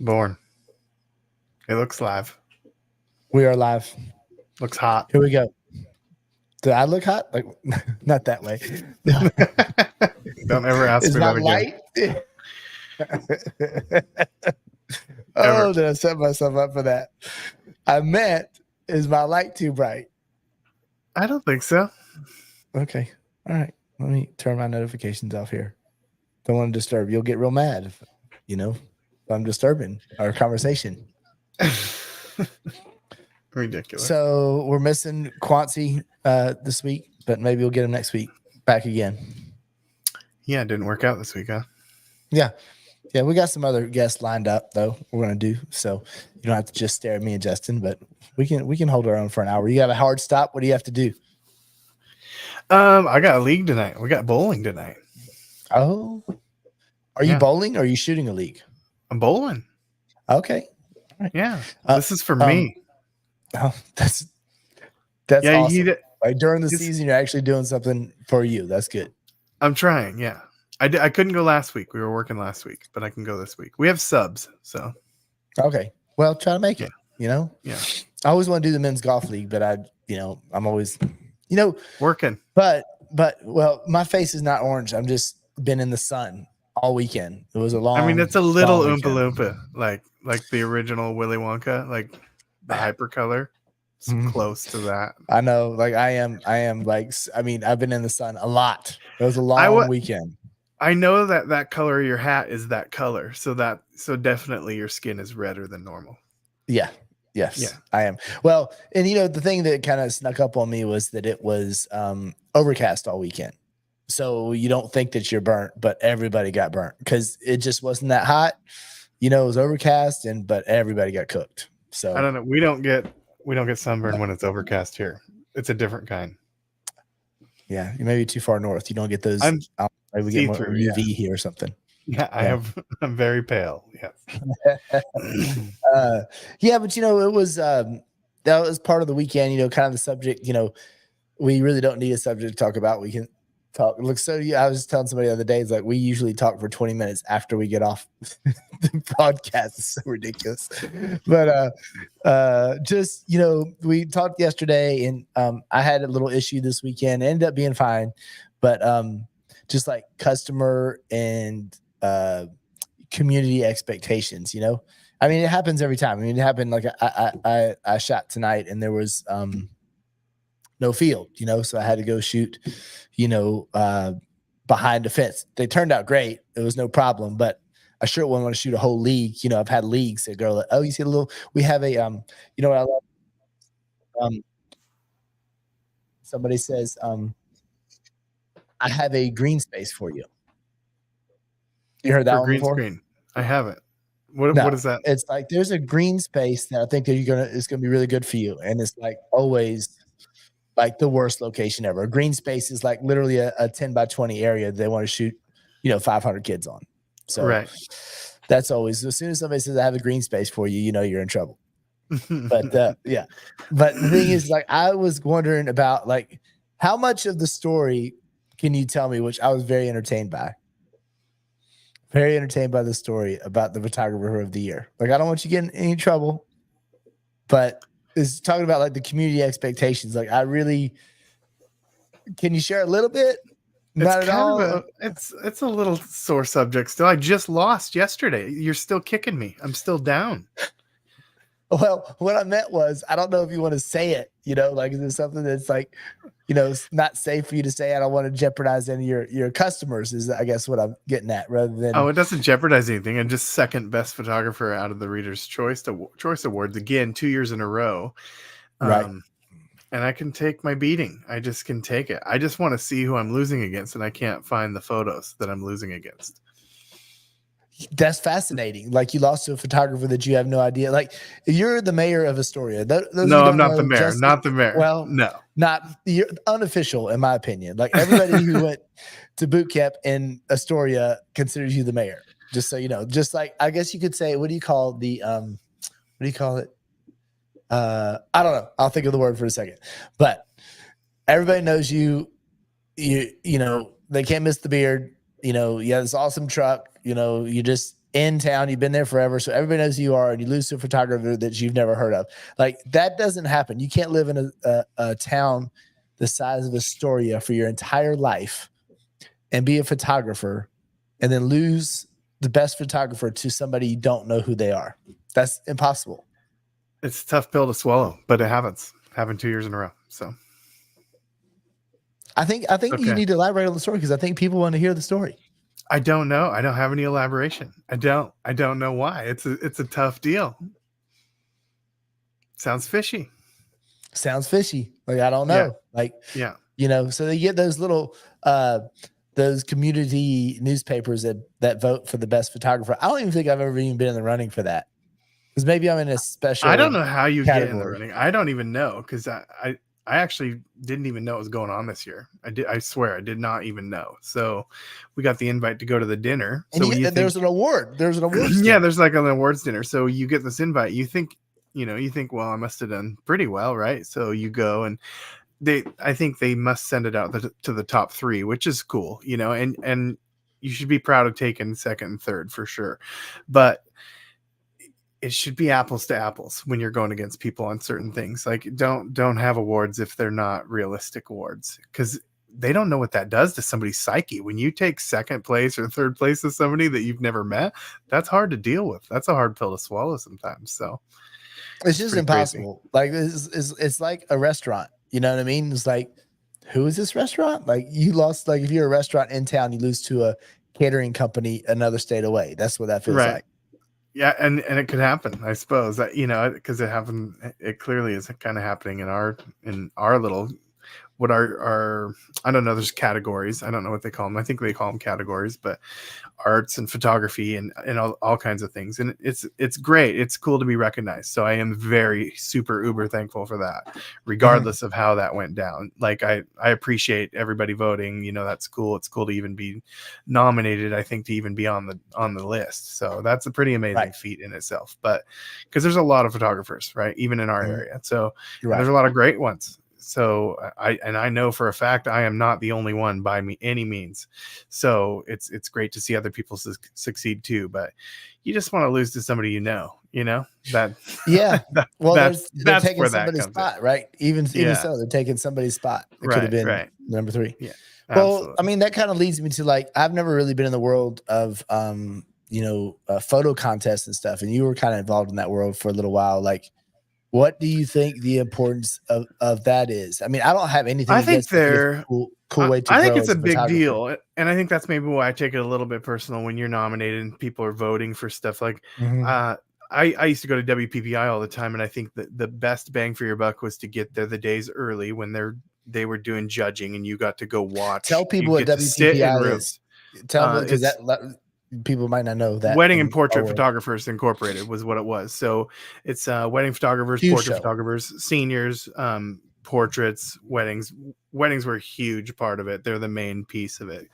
Born. It looks live. We are live. Looks hot. Here we go. Do I look hot? Like, not that way. Don't ever ask Is me my that again. light? Ever. Oh, did I set myself up for that? I meant, is my light too bright? I don't think so. Okay. All right. Let me turn my notifications off here. Don't want to disturb. You'll get real mad if I'm disturbing our conversation. Ridiculous. So we're missing Quancy this week, but maybe we'll get him next week back again. Yeah, it didn't work out this week, huh? Yeah. Yeah, we got some other guests lined up though. We're gonna do so. You don't have to just stare at me and Justin, but we can hold our own for an hour. You got a hard stop. What do you have to do? I got a league tonight. We got bowling tonight. Oh, are you bowling or are you shooting a league? I'm bowling. Okay. All right. Yeah. This is for me. Oh, that's awesome. Like during the season, you're actually doing something for you. That's good. I'm trying. Yeah. I couldn't go last week. We were working last week, but I can go this week. We have subs, so. Okay. Well, try to make it, Yeah. I always want to do the men's golf league, but I'm always, working. But well, my face is not orange. I'm just been in the sun all weekend. It was a long. I mean, it's a little Oompa Loompa, like the original Willy Wonka, like the hypercolor. It's close to that. I know. Like I am like, I mean, I've been in the sun a lot. It was a long weekend. I know that color of your hat is that color. So definitely your skin is redder than normal. Yeah. Yes, yeah. I am. Well, and the thing that kind of snuck up on me was that it was overcast all weekend. So you don't think that you're burnt, but everybody got burnt because it just wasn't that hot. It was overcast but everybody got cooked. So I don't know. We don't get sunburn when it's overcast here. It's a different kind. Yeah, you may be too far north. You don't get those. Maybe we get more UV here or something. Yeah, I'm very pale. Yes. Yeah, but it was that was part of the weekend. Kind of the subject. We really don't need a subject to talk about. We can talk. Look, so I was telling somebody the other day, it's like we usually talk for 20 minutes after we get off the broadcast. It's so ridiculous. But just we talked yesterday, and I had a little issue this weekend. It ended up being fine, but just like customer and community expectations. I mean, it happens every time. I mean, it happened like I shot tonight, and there was no field, so I had to go shoot, behind the fence. They turned out great. It was no problem, but I sure wouldn't want to shoot a whole league. I've had leagues that go like, oh, you see we have a, what I love? Somebody says, I have a green space for you. You heard that one green before? Screen. I haven't. What is that? It's like, there's a green space that I think that it's going to be really good for you. And it's like always like the worst location ever. A green space is like literally a 10 by 20 area they want to shoot, 500 kids on. So right. That's always, as soon as somebody says I have a green space for you, you're in trouble. But yeah. But the thing is, like, I was wondering about like how much of the story can you tell me, which I was very entertained by. Very entertained by the story about the photographer of the year. Like, I don't want you getting any trouble, but it's talking about like the community expectations. Like, can you share a little bit? Not at all. It's a little sore subject still. I just lost yesterday. You're still kicking me. I'm still down. Well, what I meant was, I don't know if you want to say it, like, is there something that's like, it's not safe for you to say? I don't want to jeopardize any of your customers, is I guess what I'm getting at, rather than. Oh, it doesn't jeopardize anything. I'm just second best photographer out of the Reader's Choice Awards again, 2 years in a row. Right. And I can take my beating. I just can take it. I just want to see who I'm losing against, and I can't find the photos that I'm losing against. That's fascinating. Like, you lost to a photographer that you have no idea. Like, you're the mayor of Astoria. No, I'm not the mayor. Not the mayor. Well, no, you're unofficial, in my opinion. Like, everybody who went to boot camp in Astoria considers you the mayor. Just so you know. Just like, I guess you could say, what do you call the what do you call it? I don't know. I'll think of the word for a second. But everybody knows you. You know, they can't miss the beard. You have this awesome truck. You in town. You've been there forever, so everybody knows who you are, and you lose to a photographer that you've never heard of. Like that doesn't happen. You can't live in a town the size of Astoria for your entire life and be a photographer and then lose the best photographer to somebody you don't know who they are. That's impossible. It's a tough pill to swallow, but it happens. Happened 2 years in a row. So I think you need to elaborate on the story because I think people want to hear the story. I don't know. I don't have any elaboration. I don't know why. It's a tough deal. Sounds fishy. Like, I don't know. Yeah. Like, yeah. You know, so they get those little, those community newspapers that vote for the best photographer. I don't even think I've ever even been in the running for that. Because maybe I'm in a special. I don't know how you category. get in the running. I don't even know because I actually didn't even know what was going on this year. I swear I did not even know. So we got the invite to go to the dinner. And so there's an award. There's an award. Yeah, there's like an awards dinner. So you get this invite. You think, well, I must have done pretty well, right? So you go and I think they must send it out to the top 3, which is cool, and you should be proud of taking second and third for sure. But it should be apples to apples when you're going against people on certain things. Like don't have awards if they're not realistic awards, because they don't know what that does to somebody's psyche. When you take second place or third place to somebody that you've never met, that's hard to deal with. That's a hard pill to swallow sometimes. So it's just impossible. Crazy. Like it's like a restaurant. You know what I mean? It's like, who is this restaurant? Like you lost, like if you're a restaurant in town, you lose to a catering company another state away. That's what that feels like. Yeah, and it could happen, I suppose. That because it happened. It clearly is kind of happening in our little. What are I don't know. There's categories. I don't know what they call them. I think they call them categories, but arts and photography and all kinds of things. And it's great. It's cool to be recognized. So I am very super uber thankful for that, regardless of how that went down. Like I appreciate everybody voting. That's cool. It's cool to even be nominated. I think to even be on the list. So that's a pretty amazing feat in itself. But because there's a lot of photographers, right? Even in our area. So there's a lot of great ones. So I know for a fact I am not the only one by any means. So it's great to see other people succeed too. But you just want to lose to somebody that. Yeah. Well, they're taking somebody's spot, right? Even so, they're taking somebody's spot. It could have been number 3. Yeah. Well, absolutely. I mean, that kind of leads me to like I've never really been in the world of photo contests and stuff, and you were kind of involved in that world for a little while. Like, what do you think the importance of that is? I mean, I don't have anything. I think they're cool way to. I think it's a big deal, and I think that's maybe why I take it a little bit personal when you're nominated and people are voting for stuff. Like, I used to go to WPPI all the time, and I think that the best bang for your buck was to get there the days early when they were doing judging, and you got to go watch. Tell people what WPPI is. Tell them because that. People might not know that. Wedding and Portrait Photographers Incorporated was what it was. So it's wedding photographers, portrait photographers, seniors, portraits, weddings. Weddings were a huge part of it. They're the main piece of it.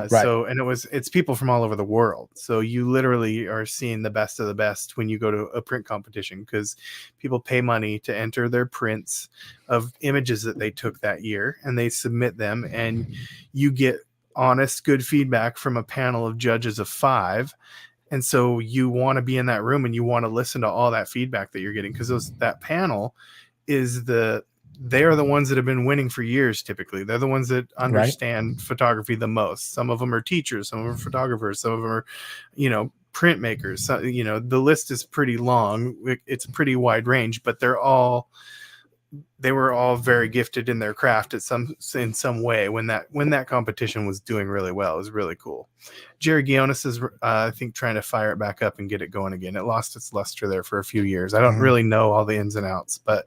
So, and it's people from all over the world. So you literally are seeing the best of the best when you go to a print competition, because people pay money to enter their prints of images that they took that year, and they submit them, and you get honest, good feedback from a panel of judges of 5. And so you want to be in that room and you want to listen to all that feedback that you're getting, because that panel is they are the ones that have been winning for years. Typically they're the ones that understand photography the most. Some of them are teachers, some of them are photographers, some of them are printmakers. So, the list is pretty long. It's a pretty wide range, but they were all very gifted in their craft in some way when that competition was doing really well. It was really cool. Jerry Guionis is, I think, trying to fire it back up and get it going again. It lost its luster there for a few years. I don't really know all the ins and outs, but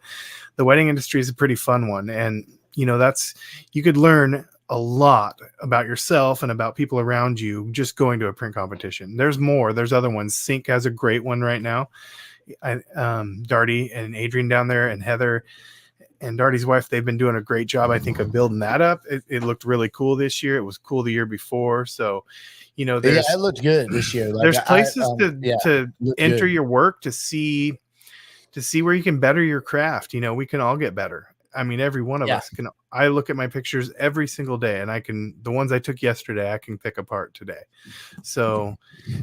the wedding industry is a pretty fun one. And, you could learn a lot about yourself and about people around you just going to a print competition. There's more. There's other ones. Sync has a great one right now. Darty and Adrian down there and Heather and Darty's wife, they've been doing a great job, I think, of building that up. It looked really cool this year. It was cool the year before. So, it looked good this year. Like, there's places to enter your work to see where you can better your craft. We can all get better. I mean, every one of us can. I look at my pictures every single day, and the ones I took yesterday, I can pick apart today. So,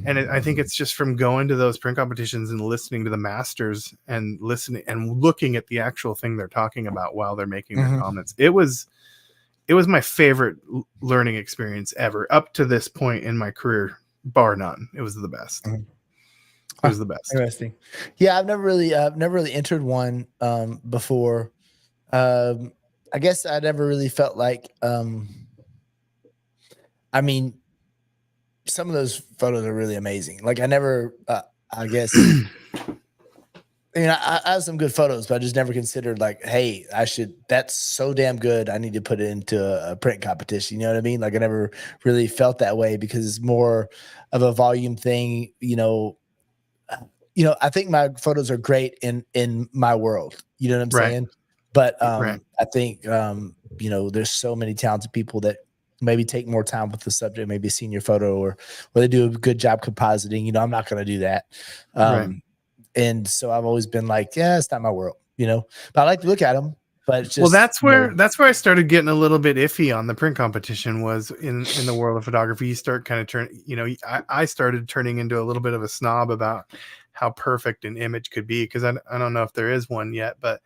and I think it's just from going to those print competitions and listening to the masters and listening and looking at the actual thing they're talking about while they're making their comments. It was my favorite learning experience ever up to this point in my career, bar none. It was the best. It was the best. Interesting. Yeah, I've never really entered one before. I guess I never really felt like I mean, some of those photos are really amazing. Like I never I guess I have some good photos, but I just never considered like, hey, that's so damn good. I need to put it into a print competition. You know what I mean? Like I never really felt that way because it's more of a volume thing. I think my photos are great in my world. You know what I'm saying? But I think there's so many talented people that maybe take more time with the subject, maybe a senior photo or they do a good job compositing. I'm not going to do that. And so I've always been like, yeah, it's not my world, but I like to look at them. But it's just, that's where I started getting a little bit iffy on the print competition was in the world of photography. You start kind of I started turning into a little bit of a snob about how perfect an image could be. Cause I don't know if there is one yet, but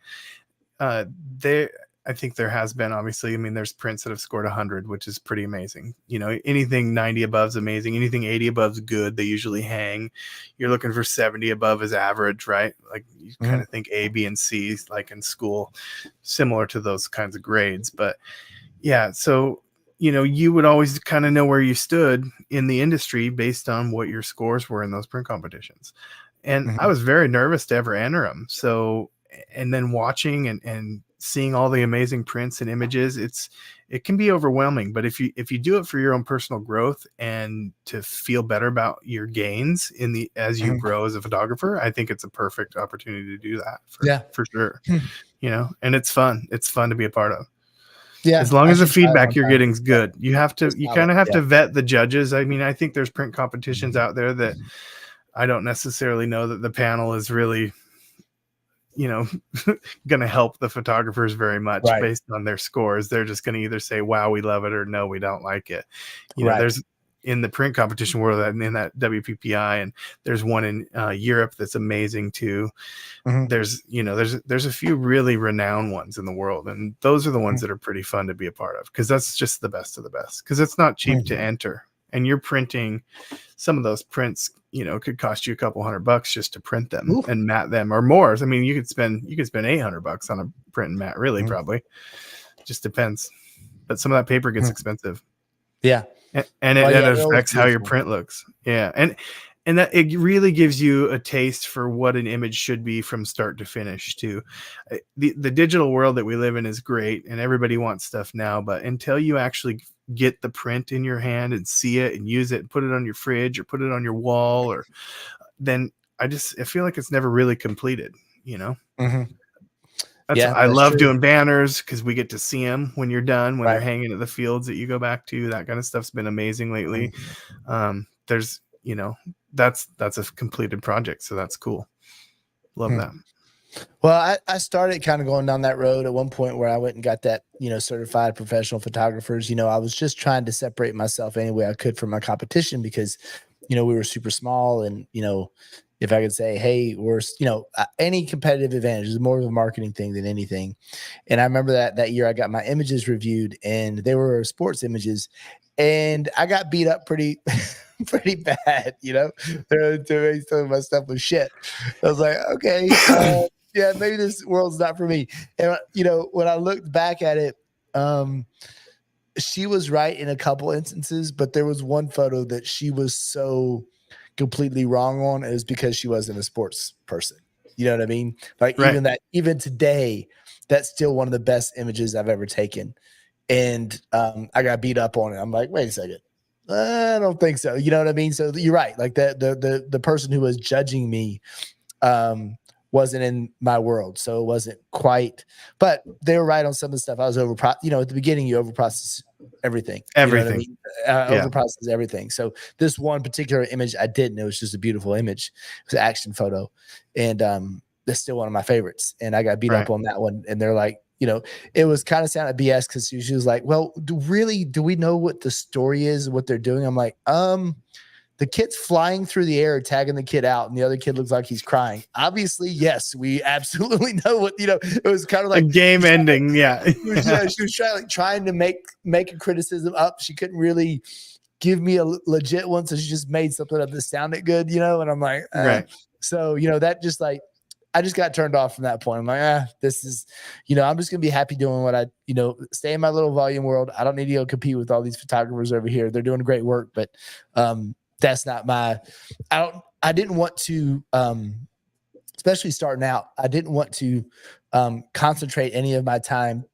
I think there has been, obviously. I mean, there's prints that have scored 100, which is pretty amazing. Anything 90 above is amazing. Anything 80 above is good. They usually hang. You're looking for 70 above is average, right? Like you kind of think A, B, and C, like in school, similar to those kinds of grades. But yeah, so, you would always kind of know where you stood in the industry based on what your scores were in those print competitions. And I was very nervous to ever enter them. So, and then watching and seeing all the amazing prints and images, it can be overwhelming. But if you do it for your own personal growth and to feel better about your gains as you grow as a photographer, I think it's a perfect opportunity to do that for sure. And it's fun. It's fun to be a part of. Yeah. As long as the feedback you're getting is good, you kind of have to vet the judges. I mean, I think there's print competitions out there that I don't necessarily know that the panel is really, going to help the photographers very much based on their scores. They're just going to either say, wow, we love it, or no, we don't like it. There's in the print competition world and in that WPPI, and there's one in Europe that's amazing too. There's a few really renowned ones in the world, and those are the ones that are pretty fun to be a part of because that's just the best of the best because it's not cheap to enter. And you're printing some of those prints, could cost you a couple $100 just to print them and mat them or more. I mean, you could spend $800 on a print and mat, really, probably. Just depends. But some of that paper gets expensive. Yeah. And it affects how your print looks. Yeah. And that it really gives you a taste for what an image should be from start to finish too. The digital world that we live in is great and everybody wants stuff now, but until you actually get the print in your hand and see it and use it and put it on your fridge or put it on your wall, or then I feel like it's never really completed, I love doing banners because we get to see them when you're done, when they're hanging at the fields that you go back to. That kind of stuff's been amazing lately. There's, that's a completed project. So that's cool. Love that. Well, I started kind of going down that road at one point where I went and got that, certified professional photographers. I was just trying to separate myself any way I could from my competition because, we were super small and, if I could say, hey, we're, any competitive advantage is more of a marketing thing than anything. And I remember that year I got my images reviewed and they were sports images and I got beat up pretty bad, my stuff was shit. I was like, okay, yeah, maybe this world's not for me. And, when I looked back at it, she was right in a couple instances, but there was one photo that she was so completely wrong on. It was because she wasn't a sports person. You know what I mean? Like even today, that's still one of the best images I've ever taken. And I got beat up on it. I'm like, wait a second. I don't think so. You know what I mean? So you're right. Like the person who was judging me wasn't in my world. So it wasn't quite, but they were right on some of the stuff. I was at the beginning you overprocess everything. Everything. You know what I mean? Overprocess everything. So this one particular image I didn't. It was just a beautiful image. It was an action photo. And that's still one of my favorites. And I got beat up on that one. And they're like, it was kind of sounded BS because she was like, well, do we know what the story is, what they're doing? I'm like, the kid's flying through the air, tagging the kid out, and the other kid looks like he's crying. Obviously, yes, we absolutely know what, it was kind of like a game ending. Yeah. She was trying to make a criticism up. She couldn't really give me a legit one. So she just made something up that sounded good, and I'm like, right. So, that just like, I just got turned off from that point. I'm like, this is, I'm just going to be happy doing what I, stay in my little volume world. I don't need to go compete with all these photographers over here. They're doing great work, but, that's not I didn't want to, especially starting out, I didn't want to concentrate any of my time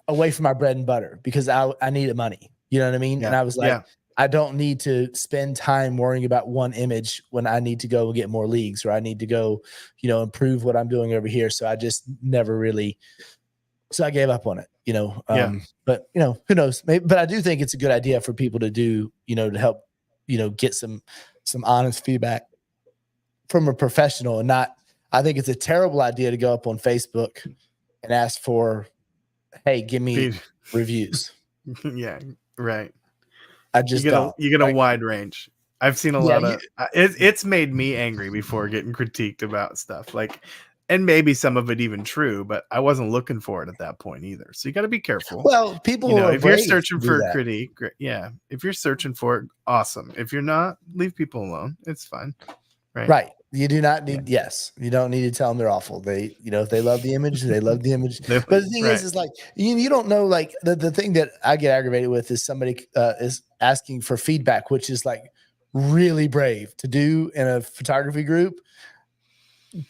away from my bread and butter because I needed money. You know what I mean? Yeah. And I was like, I don't need to spend time worrying about one image when I need to go and get more leagues, or I need to go, improve what I'm doing over here. So I just never really, so I gave up on it. But who knows? Maybe, but I do think it's a good idea for people to do, to help, get some honest feedback from a professional, and not. I think it's a terrible idea to go up on Facebook and ask for, "Hey, give me reviews." Yeah, right. I just you get a wide range. I've seen a lot of. It's made me angry before getting critiqued about stuff like. And maybe some of it even true, but I wasn't looking for it at that point either. So you got to be careful. Well, people, if you're searching for a critique, if you're searching for it, awesome. If you're not, leave people alone. It's fine. Right. You do not need. Yes, you don't need to tell them they're awful. They, if they love the image, they love the image. But the thing is like you don't know. Like the thing that I get aggravated with is somebody is asking for feedback, which is like really brave to do in a photography group.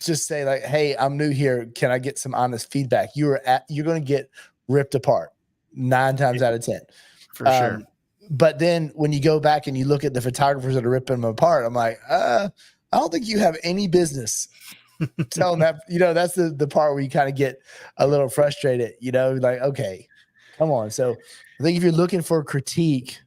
Just say like, hey, I'm new here. Can I get some honest feedback? You're going to get ripped apart 9 times out of 10. For sure. But then when you go back and you look at the photographers that are ripping them apart, I'm like, I don't think you have any business telling that, that's the part where you kind of get a little frustrated, like, okay, come on. So I think if you're looking for critique,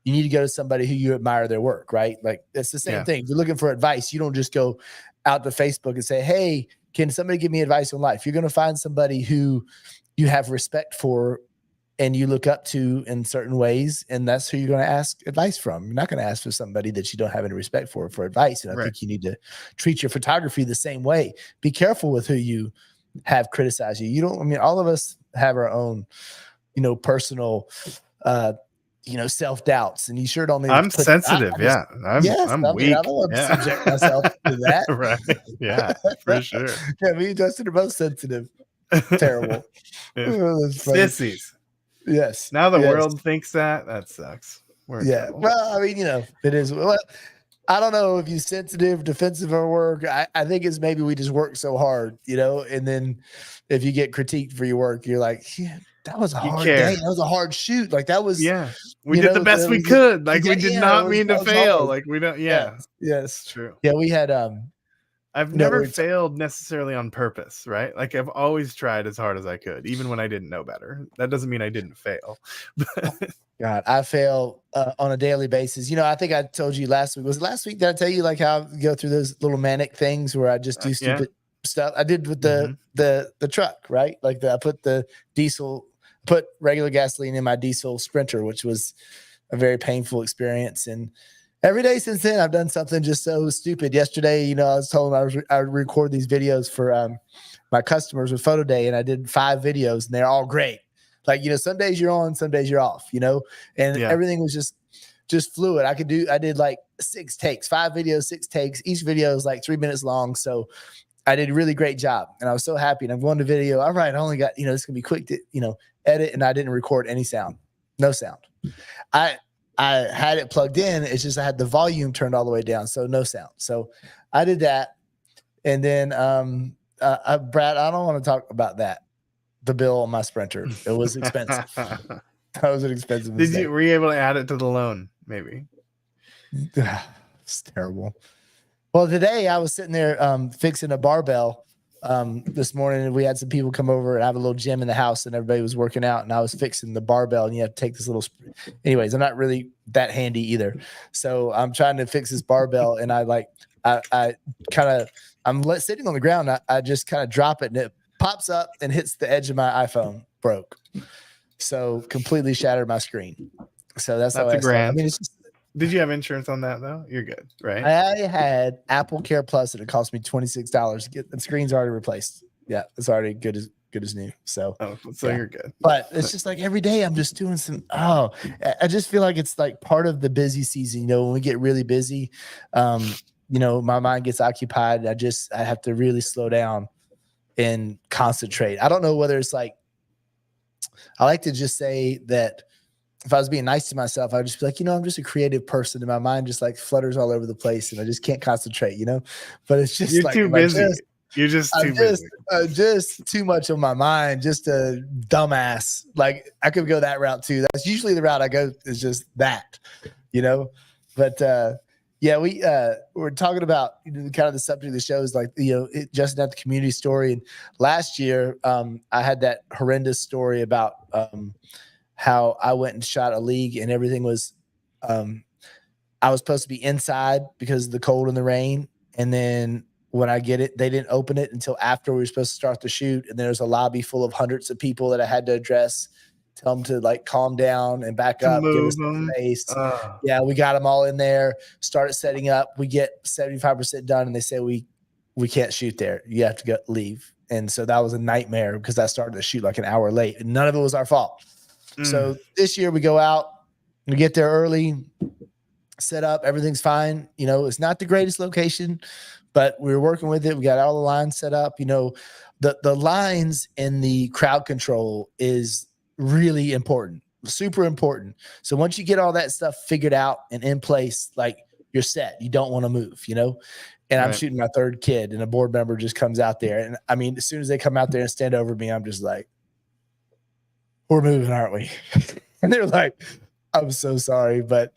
you need to go to somebody who you admire their work, right? Like it's the same thing. If you're looking for advice, you don't just go out to Facebook and say, hey, can somebody give me advice on life? You're going to find somebody who you have respect for and you look up to in certain ways, and that's who you're going to ask advice from. You're not going to ask for somebody that you don't have any respect for advice. And I think you need to treat your photography the same way. Be careful with who you have criticize you. All of us have our own, personal self-doubts, and you sure don't need I'm sensitive. I'm weak. I don't want to subject myself to that. Right. Yeah, for sure. Yeah, me and Justin are both sensitive. Terrible. Sissies. Yes. Now the world thinks that sucks. Well, it is. Well, I don't know if you're sensitive, defensive, or work. I think it's maybe we just work so hard, and then if you get critiqued for your work, you're like, that was a hard day. That was a hard shoot. Like that was, we did the best we could. Like we did not mean to fail. Hard. Like we don't, Yes. It's true. Yeah. We had, I've never failed necessarily on purpose, right? Like I've always tried as hard as I could, even when I didn't know better. That doesn't mean I didn't fail. God, I fail on a daily basis. I think I told you last week. Was it last week? Did I tell you like how I go through those little manic things where I just do stupid stuff? I did with the truck, right? Like I put regular gasoline in my diesel Sprinter, which was a very painful experience. And every day since then, I've done something just so stupid. Yesterday, I was told I would record these videos for my customers with Photo Day, and I did 5 videos, and they're all great. Like, some days you're on, some days you're off, and everything was just fluid. I did like 6 takes, 5 videos, 6 takes. Each video is like 3 minutes long. So I did a really great job, and I was so happy. And I'm going to video. All right, I only got, it's gonna be quick to, edit, and I didn't record any sound, no sound. I had it plugged in. It's just I had the volume turned all the way down, so no sound. So I did that, and then Brad, I don't want to talk about that. The bill on my Sprinter, it was expensive. That was an expensive mistake. Were you able to add it to the loan? Maybe. It's terrible. Well, today I was sitting there fixing a barbell. This morning we had some people come over, and I have a little gym in the house, and everybody was working out, and I was fixing the barbell, and you have to take this little. Anyways, I'm not really that handy either, so I'm trying to fix this barbell, and I'm sitting on the ground. I just kind of drop it, and it pops up and hits the edge of my iPhone, broke. So completely shattered my screen. So that's how a grand. I mean, it's just, did you have insurance on that though? You're good, right? I had Apple Care Plus and it cost me $26 to get the screen's already replaced. Yeah, it's already good as new. So you're good. But it's just like every day I'm just doing I just feel like it's like part of the busy season. You know, when we get really busy, you know, my mind gets occupied. I have to really slow down and concentrate. I don't know whether it's like, I like to just say that if I was being nice to myself, I'd just be like, you know, I'm just a creative person and my mind just like flutters all over the place and I just can't concentrate, you know, but it's just you're too busy. You're just too busy. Just too much on my mind, just a dumbass. Like I could go that route too. That's usually the route I go, is just that, you know, but, yeah, we're talking about, you know, kind of the subject of the show is like, you know, Justin at the community story. And last year, I had that horrendous story about how I went and shot a league and everything was, I was supposed to be inside because of the cold and the rain. And then when I get it, they didn't open it until after we were supposed to start the shoot. And there's a lobby full of hundreds of people that I had to address. Tell them to like calm down and back up, give us some space. Yeah, we got them all in there, started setting up. We get 75% done and they say we can't shoot there. You have to leave. And so that was a nightmare because I started to shoot like an hour late and none of it was our fault. So this year we go out, we get there early, set up, everything's fine. You know, it's not the greatest location, but we were working with it. We got all the lines set up. You know, the lines in the crowd control is really important, super important. So once you get all that stuff figured out and in place, like you're set, you don't want to move, you know? And I'm shooting my third kid and a board member just comes out there. And I mean, as soon as they come out there and stand over me, I'm just like, we're moving, aren't we? And they're like, I'm so sorry. But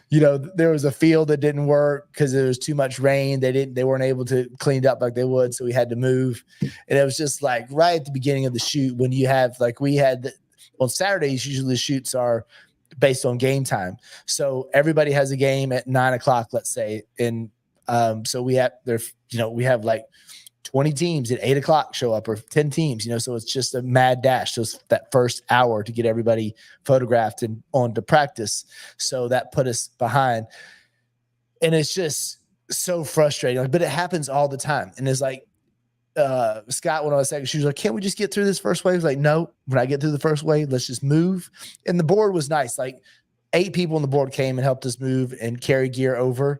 you know, there was a field that didn't work because there was too much rain. They weren't able to clean it up like they would. So we had to move. And it was just like right at the beginning of the shoot when you have, like we had on Saturdays, usually the shoots are based on game time. So everybody has a game at 9:00, let's say. And so we have we have like 20 teams at 8:00 show up or 10 teams, you know, so it's just a mad dash. So it's that first hour to get everybody photographed and on to practice. So that put us behind. And it's just so frustrating, but it happens all the time. And it's like, Scott, when I was second, she was like, can't we just get through this first wave? I was like, no, when I get through the first wave, let's just move. And the board was nice. Like 8 people on the board came and helped us move and carry gear over.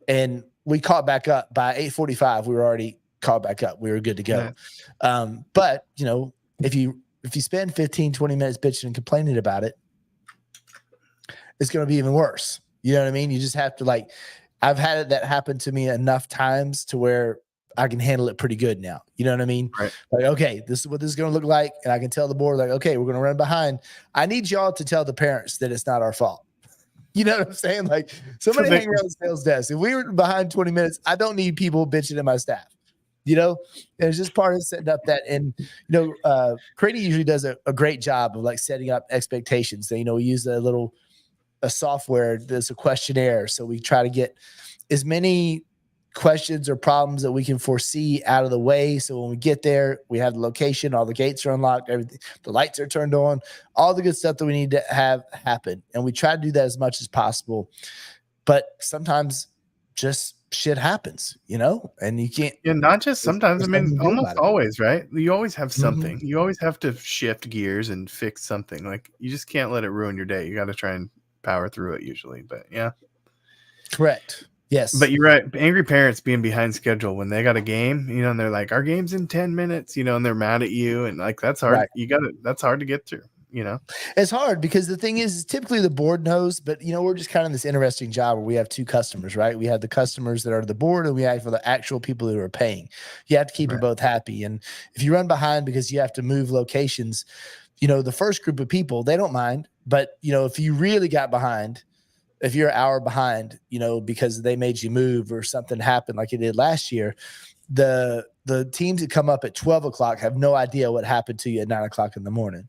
And we caught back up by 8:45. We were already caught back up. We were good to go. Yeah. But you know, if you spend 15, 20 minutes bitching and complaining about it, it's going to be even worse. You know what I mean? You just have to like, I've had that happen to me enough times to where I can handle it pretty good now. You know what I mean? Right. Like, okay, this is what this is going to look like. And I can tell the board like, okay, we're going to run behind. I need y'all to tell the parents that it's not our fault. You know what I'm saying? Like somebody hanging around the sales desk. If we were behind 20 minutes, I don't need people bitching at my staff. You know, and it's just part of setting up that. And, you know, Crazy usually does a great job of like setting up expectations. So, you know, we use a software that's a questionnaire. So we try to get as many questions or problems that we can foresee out of the way. So when we get there, we have the location, all the gates are unlocked, everything, the lights are turned on, all the good stuff that we need to have happen. And we try to do that as much as possible. But sometimes just shit happens, you know, and you can't. Yeah, not just sometimes. I mean, almost always, right? You always have something. You always have to shift gears and fix something. Like you just can't let it ruin your day. You got to try and power through it usually. But yeah, correct. Yes, but you're right. Angry parents being behind schedule when they got a game, you know, and they're like, "Our game's in 10 minutes," you know, and they're mad at you, and like that's hard. Right. That's hard to get through. You know, it's hard because the thing is typically the board knows, but you know, we're just kind of in this interesting job where we have 2 customers, right? We have the customers that are the board and we have for the actual people who are paying. You have to keep them both happy. And if you run behind because you have to move locations, you know, the first group of people, they don't mind. But, you know, if you really got behind, if you're an hour behind, you know, because they made you move or something happened like it did last year, the teams that come up at 12:00 have no idea what happened to you at 9:00 in the morning.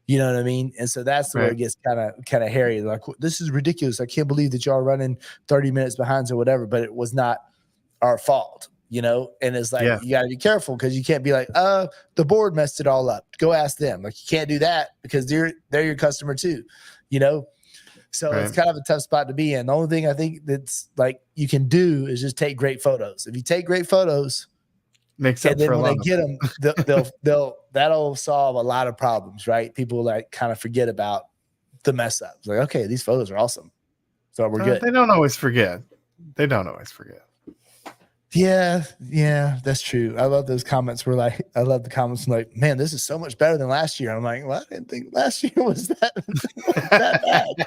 You know what I mean? And so that's where it gets kind of hairy. Like, this is ridiculous. I can't believe that y'all are running 30 minutes behind or whatever, but it was not our fault. and it's like, Yeah. you got to be careful because you can't be like, the board messed it all up. Go ask them. Like, you can't do that because they're your customer too, So Right. it's kind of a tough spot to be in. The only thing I think that's like you can do is just take great photos. If you take great photos, Makes up and then for a when lot they get them, that'll solve a lot of problems, right? People like kind of forget about the mess ups. Like, okay, these photos are awesome, so we're good. They don't always forget. Yeah, that's true. I love those comments where I love the comments like, man, this is so much better than last year. I'm like, well, I didn't think last year was that bad.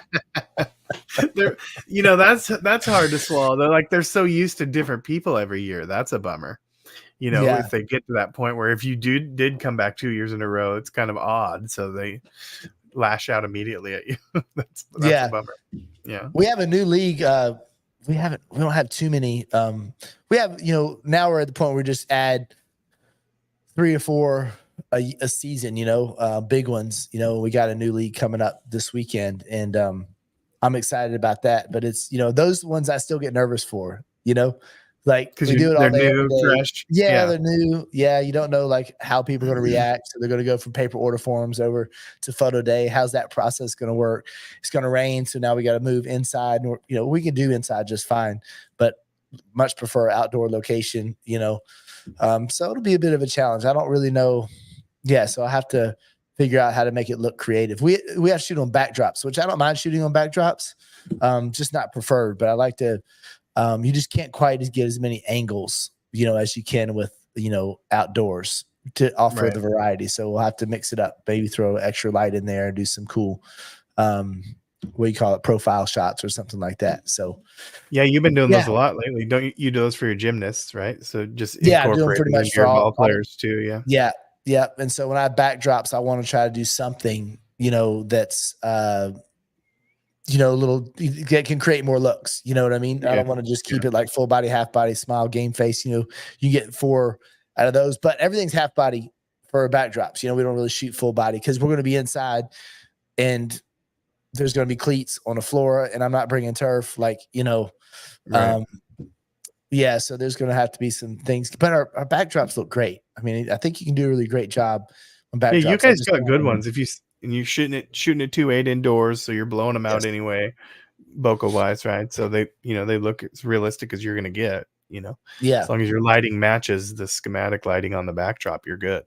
That's hard to swallow. They're so used to different people every year. That's a bummer. If they get to that point where if you did come back 2 years in a row, it's kind of odd. So they lash out immediately at you. that's a bummer. Yeah. We have a new league. We don't have too many. We have, now we're at the point where we just add 3 or 4 a season, big ones. We got a new league coming up this weekend, and I'm excited about that. But it's, those ones I still get nervous for, like we do it all day. New, fresh. Yeah, they're new. Yeah, you don't know like how people are going to react. So they're going to go from paper order forms over to photo day. How's that process going to work? It's going to rain, so now we got to move inside. We can do inside just fine, but much prefer outdoor location. So it'll be a bit of a challenge. I don't really know. Yeah, so I have to figure out how to make it look creative. We have to shoot on backdrops, which I don't mind shooting on backdrops, just not preferred. But I like to. You just can't quite get as many angles, as you can with, outdoors to offer the variety. So we'll have to mix it up, maybe throw extra light in there and do some cool, what do you call it, profile shots or something like that. So yeah, you've been doing those a lot lately. Don't you do those for your gymnasts, right? So just incorporate pretty much for all players too. Yeah. And so when I have backdrops, I want to try to do something, that's a little that can create more looks. You know what I mean? Yeah. I don't want to just keep it like full body, half body, smile, game face. You get 4 out of those, but everything's half body for backdrops. We don't really shoot full body because we're going to be inside and there's going to be cleats on the floor and I'm not bringing turf. Like, Right. So there's going to have to be some things, but our backdrops look great. I mean, I think you can do a really great job on backdrops. Yeah, you guys got good ones. And you're shooting it 2.8 indoors, so you're blowing them out anyway, bokeh wise, right? So they look as realistic as you're gonna get, as long as your lighting matches the schematic lighting on the backdrop, you're good.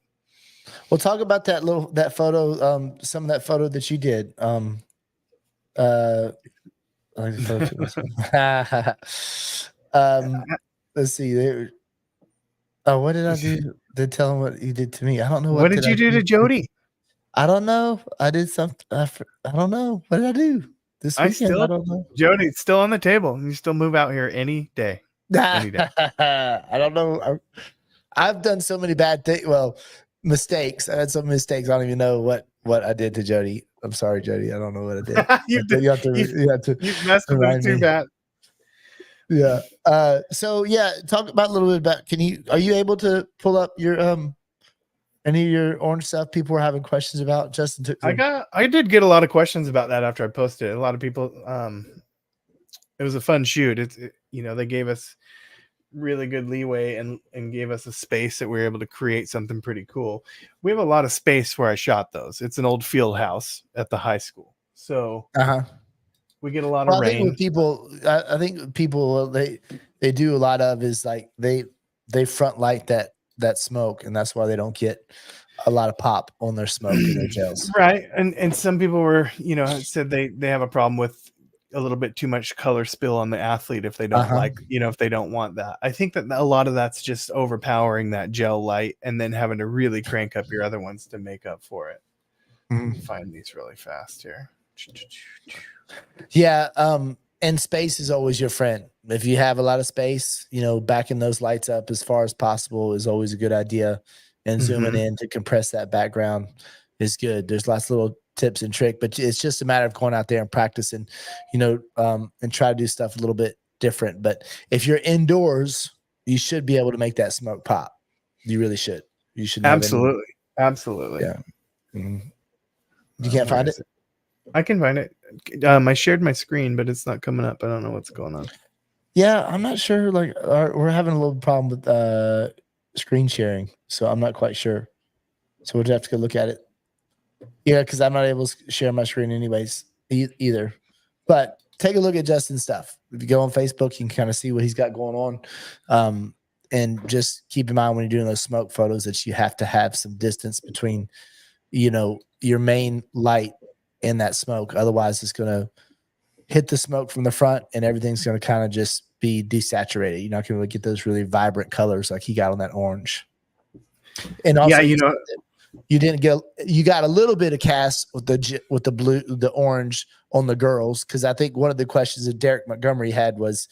We'll talk about that photo, some of that photo that you did. Let's see. What did I do? Then tell him what you did to me. I don't know. What did you do to Jody? I don't know. I did something. I don't know. What did I do this weekend? I don't know. Jody, it's still on the table. You still move out here any day. Any day. I don't know. I've done so many bad things. Well, mistakes. I had some mistakes. I don't even know what I did to Jody. I'm sorry, Jody. I don't know what I did. You have to. You've messed with it too bad. Yeah. So yeah, talk about a little bit about. Are you able to pull up your any of your orange stuff people were having questions about? Justin took them. I did get a lot of questions about that after I posted it. A lot of people, it was a fun shoot. They gave us really good leeway and gave us a space that we were able to create something pretty cool. We have a lot of space where I shot those. It's an old field house at the high school. So we get a lot of rain. I think people they do a lot of is like they front light that smoke, and that's why they don't get a lot of pop on their smoke in their gels. Right. And some people were, said they have a problem with a little bit too much color spill on the athlete if they don't like, if they don't want that. I think that a lot of that's just overpowering that gel light and then having to really crank up your other ones to make up for it. Find these really fast here. Yeah. And space is always your friend. If you have a lot of space, backing those lights up as far as possible is always a good idea. And zooming in to compress that background is good. There's lots of little tips and tricks, but it's just a matter of going out there and practicing, and try to do stuff a little bit different. But if you're indoors, you should be able to make that smoke pop. You really should. You should. Absolutely. Yeah. You can't find it? I can find it. I shared my screen, but it's not coming up. I don't know what's going on. Yeah, I'm not sure. Like, we're having a little problem with screen sharing, so I'm not quite sure. So we'll have to go look at it. Yeah, because I'm not able to share my screen anyways either. But take a look at Justin's stuff. If you go on Facebook, you can kind of see what he's got going on. And just keep in mind when you're doing those smoke photos that you have to have some distance between, your main light and that smoke. Otherwise, it's going to hit the smoke from the front and everything's going to kind of just be desaturated. You're not going to get those really vibrant colors like he got on that orange. And also, you got a little bit of cast with the blue, the orange on the girls, because I think one of the questions that Derek Montgomery had was,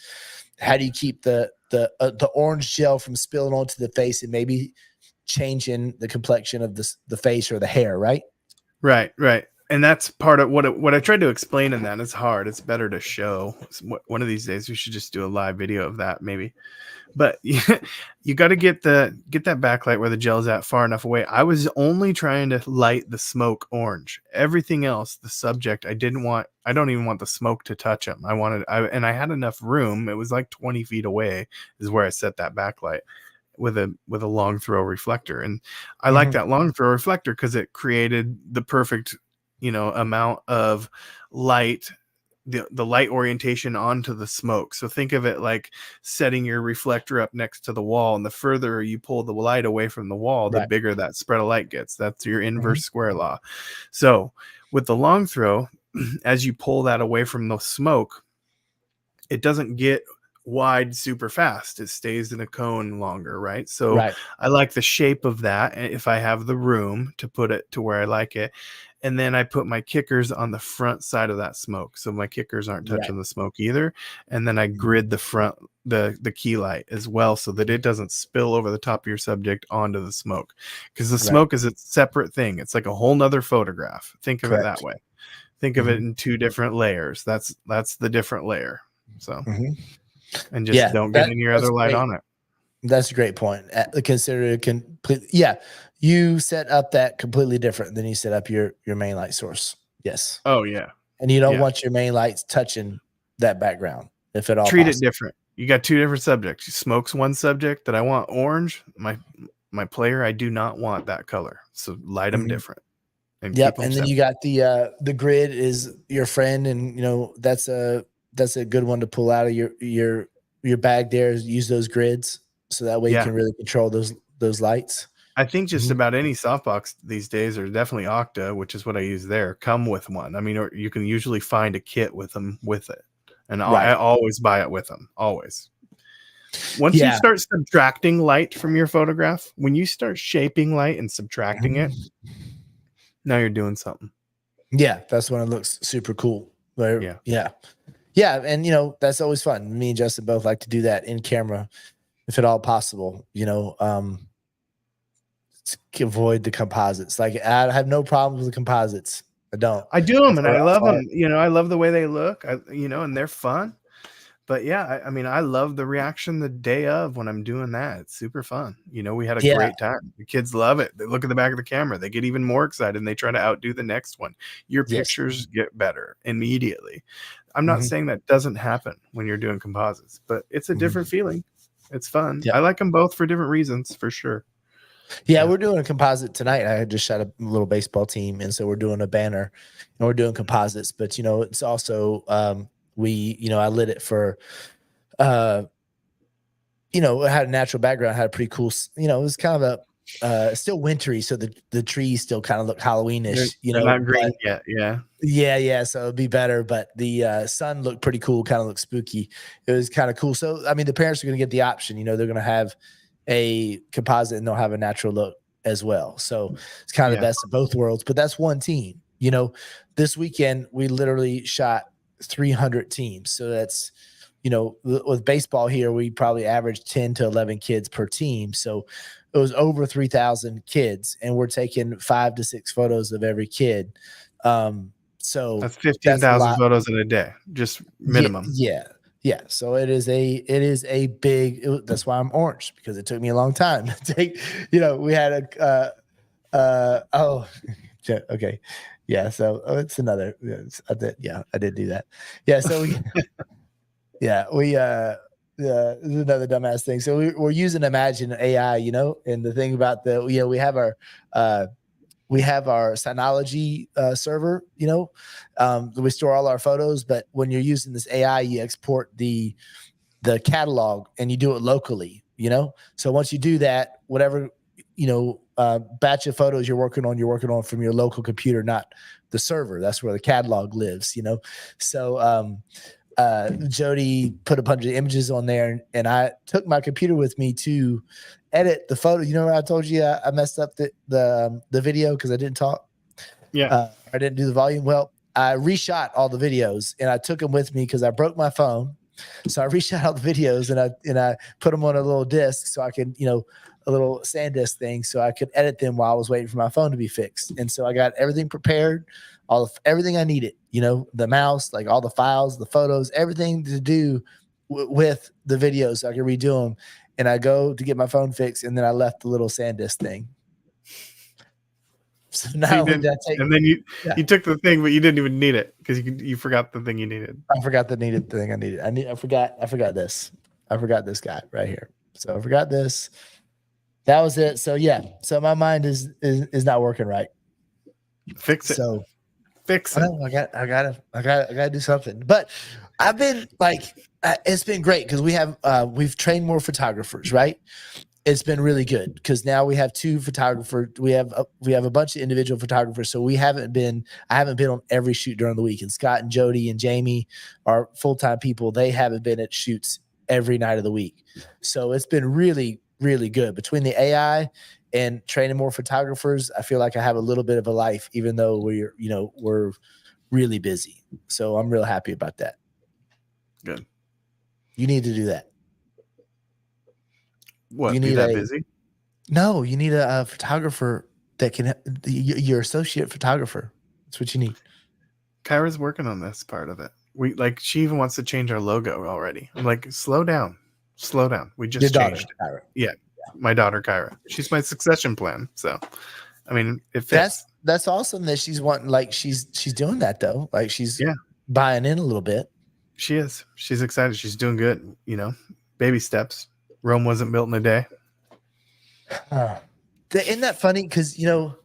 how do you keep the orange gel from spilling onto the face and maybe changing the complexion of the face or the hair, right? Right. And that's part of what I tried to explain in that. It's hard. It's better to show. One of these days we should just do a live video of that, maybe. But you got to get that backlight where the gel's at far enough away. I was only trying to light the smoke orange. Everything else, the subject, I don't even want the smoke to touch him. And I had enough room. It was like 20 feet away is where I set that backlight with a long throw reflector. And I like that long throw reflector because it created the perfect, amount of light, the light orientation onto the smoke. So think of it like setting your reflector up next to the wall, and the further you pull the light away from the wall, the bigger that spread of light gets. That's your inverse square law. So with the long throw, as you pull that away from the smoke, it doesn't get wide super fast. It stays in a cone longer, right? So I like the shape of that if I have the room to put it to where I like it. And then I put my kickers on the front side of that smoke, so my kickers aren't touching the smoke either. And then I grid the front, the key light as well, so that it doesn't spill over the top of your subject onto the smoke, because the smoke is a separate thing. It's like a whole nother photograph. Think of it that way. Think of it in two different layers. That's the different layer. So and just don't get any other light on it. That's a great point. Consider it complete. Yeah, you set up that completely different than you set up your main light source. Yes. Oh yeah. And you don't want your main lights touching that background, if at all. Treat it different. You got two different subjects. Smoke's one subject that I want orange. My player, I do not want that color. So light them different. And then you got the grid is your friend, and that's a good one to pull out of your bag there. Use those grids. So that way you can really control those lights. I think just about any softbox these days, or definitely Octa, which is what I use there, come with one. I mean, or you can usually find a kit with them with it. And I always buy it with them. Always. Once you start subtracting light from your photograph, when you start shaping light and subtracting it, now you're doing something. Yeah, that's when it looks super cool. Yeah. And that's always fun. Me and Justin both like to do that in camera, if at all possible, avoid the composites. Like, I have no problems with the composites. I don't. I do them, and I love them. I love the way they look, and they're fun. But yeah, I mean, I love the reaction the day of when I'm doing that. It's super fun. We had a great time. The kids love it. They look at the back of the camera. They get even more excited, and they try to outdo the next one. Your pictures get better immediately. I'm not saying that doesn't happen when you're doing composites, but it's a different feeling. It's fun. I like them both for different reasons, for sure. Yeah, we're doing a composite tonight. I just shot a little baseball team, and so we're doing a banner, and we're doing composites. But it's also I lit it for it had a natural background, had a pretty cool, it was kind of a still wintry, so the trees still kind of look Halloweenish. They're not green yet. Yeah. So it'd be better, but the sun looked pretty cool, kind of looked spooky. It was kind of cool. So I mean, the parents are going to get the option. They're going to have a composite and they'll have a natural look as well. So it's kind of the best of both worlds. But that's one team. This weekend we literally shot 300 teams. So that's with baseball here, we probably averaged 10 to 11 kids per team. So it was over 3,000 kids, and we're taking 5 to 6 photos of every kid. So that's 15,000 photos in a day, just minimum. Yeah. So it is a big. That's why I'm orange, because it took me a long time to take. We had okay. Yeah. So it's another. I did do that. Yeah. So we. Yeah, this is another dumbass thing. So we're using Imagine AI, you know, and the thing about we have our Synology server, you know, we store all our photos. But when you're using this AI, you export the catalog and you do it locally, you know. So once you do that, whatever, you know, batch of photos you're working on from your local computer, not the server. That's where the catalog lives, you know. So Jody put a bunch of images on there, and I took my computer with me to edit the photo. You know, I told you I messed up the video because I didn't talk. Yeah, I didn't do the volume. Well, I reshot all the videos and I took them with me because I broke my phone. So I reshot all the videos and I put them on a little disc so I could, you know, a little SanDisk thing so I could edit them while I was waiting for my phone to be fixed. And so I got everything prepared, everything I needed, you know, the mouse, like all the files, the photos, everything to do with the videos so I could redo them. And I go to get my phone fixed, and then I left the little SanDisk thing. So now and then you took the thing, but you didn't even need it because you forgot the thing you needed. I forgot the thing I needed. I forgot this. I forgot this guy right here. So I forgot this. That was it. So yeah. So my mind is not working right. Fix it. So fix it. I gotta do something. But I've been like, it's been great because we've trained more photographers, right? It's been really good because now we have 2 photographers. We have a bunch of individual photographers. So I haven't been on every shoot during the week. And Scott and Jody and Jamie are full-time people. They haven't been at shoots every night of the week. So it's been really, really good. Between the AI and training more photographers, I feel like I have a little bit of a life, even though we're really busy. So I'm real happy about that. Good. You need to do that. What, you need that busy? No, you need a photographer that can, your associate photographer. That's what you need. Kyra's working on this part of it. She even wants to change our logo already. I'm like, slow down. We just changed it. Kyra. Yeah, my daughter Kyra. She's my succession plan. So, I mean, it fits. That's awesome that she's wanting, like she's doing that though. Like she's buying in a little bit. She is. She's excited. She's doing good. You know, baby steps. Rome wasn't built in a day. Isn't that funny? Because, you know,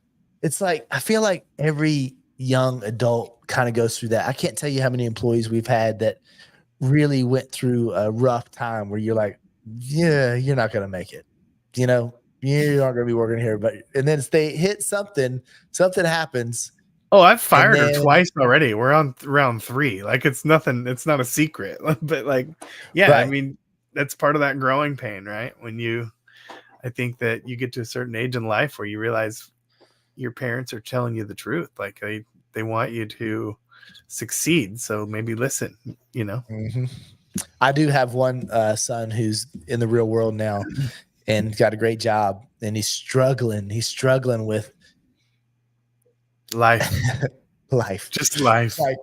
it's like, I feel like every young adult kind of goes through that. I can't tell you how many employees we've had that really went through a rough time where you're like, yeah, you're not going to make it. You know, you're not going to be working here. And then they hit something happens. Oh, I've fired her twice already. We're on round 3. Like, it's nothing. It's not a secret. But like, yeah, right. I mean, that's part of that growing pain, right? I think that you get to a certain age in life where you realize your parents are telling you the truth. Like they want you to succeed. So maybe listen, you know? Mm-hmm. I do have one son who's in the real world now and got a great job, and he's struggling. He's struggling with life. Just life. Like,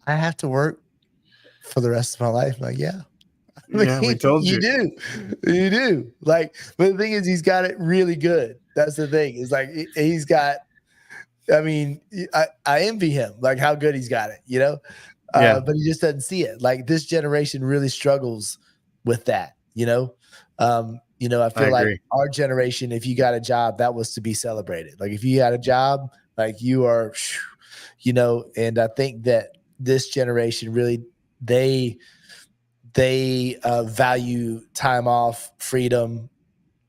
I have to work for the rest of my life. I'm like, yeah. Yeah, we told you. You do. Like, but the thing is, he's got it really good. That's the thing. It's like he's got. I mean, I envy him, like how good he's got it, you know. Yeah. But he just doesn't see it. Like this generation really struggles with that, you know. I feel like our generation, if you got a job, that was to be celebrated. Like if you had a job, like you are, you know. And I think that this generation really they value time off, freedom,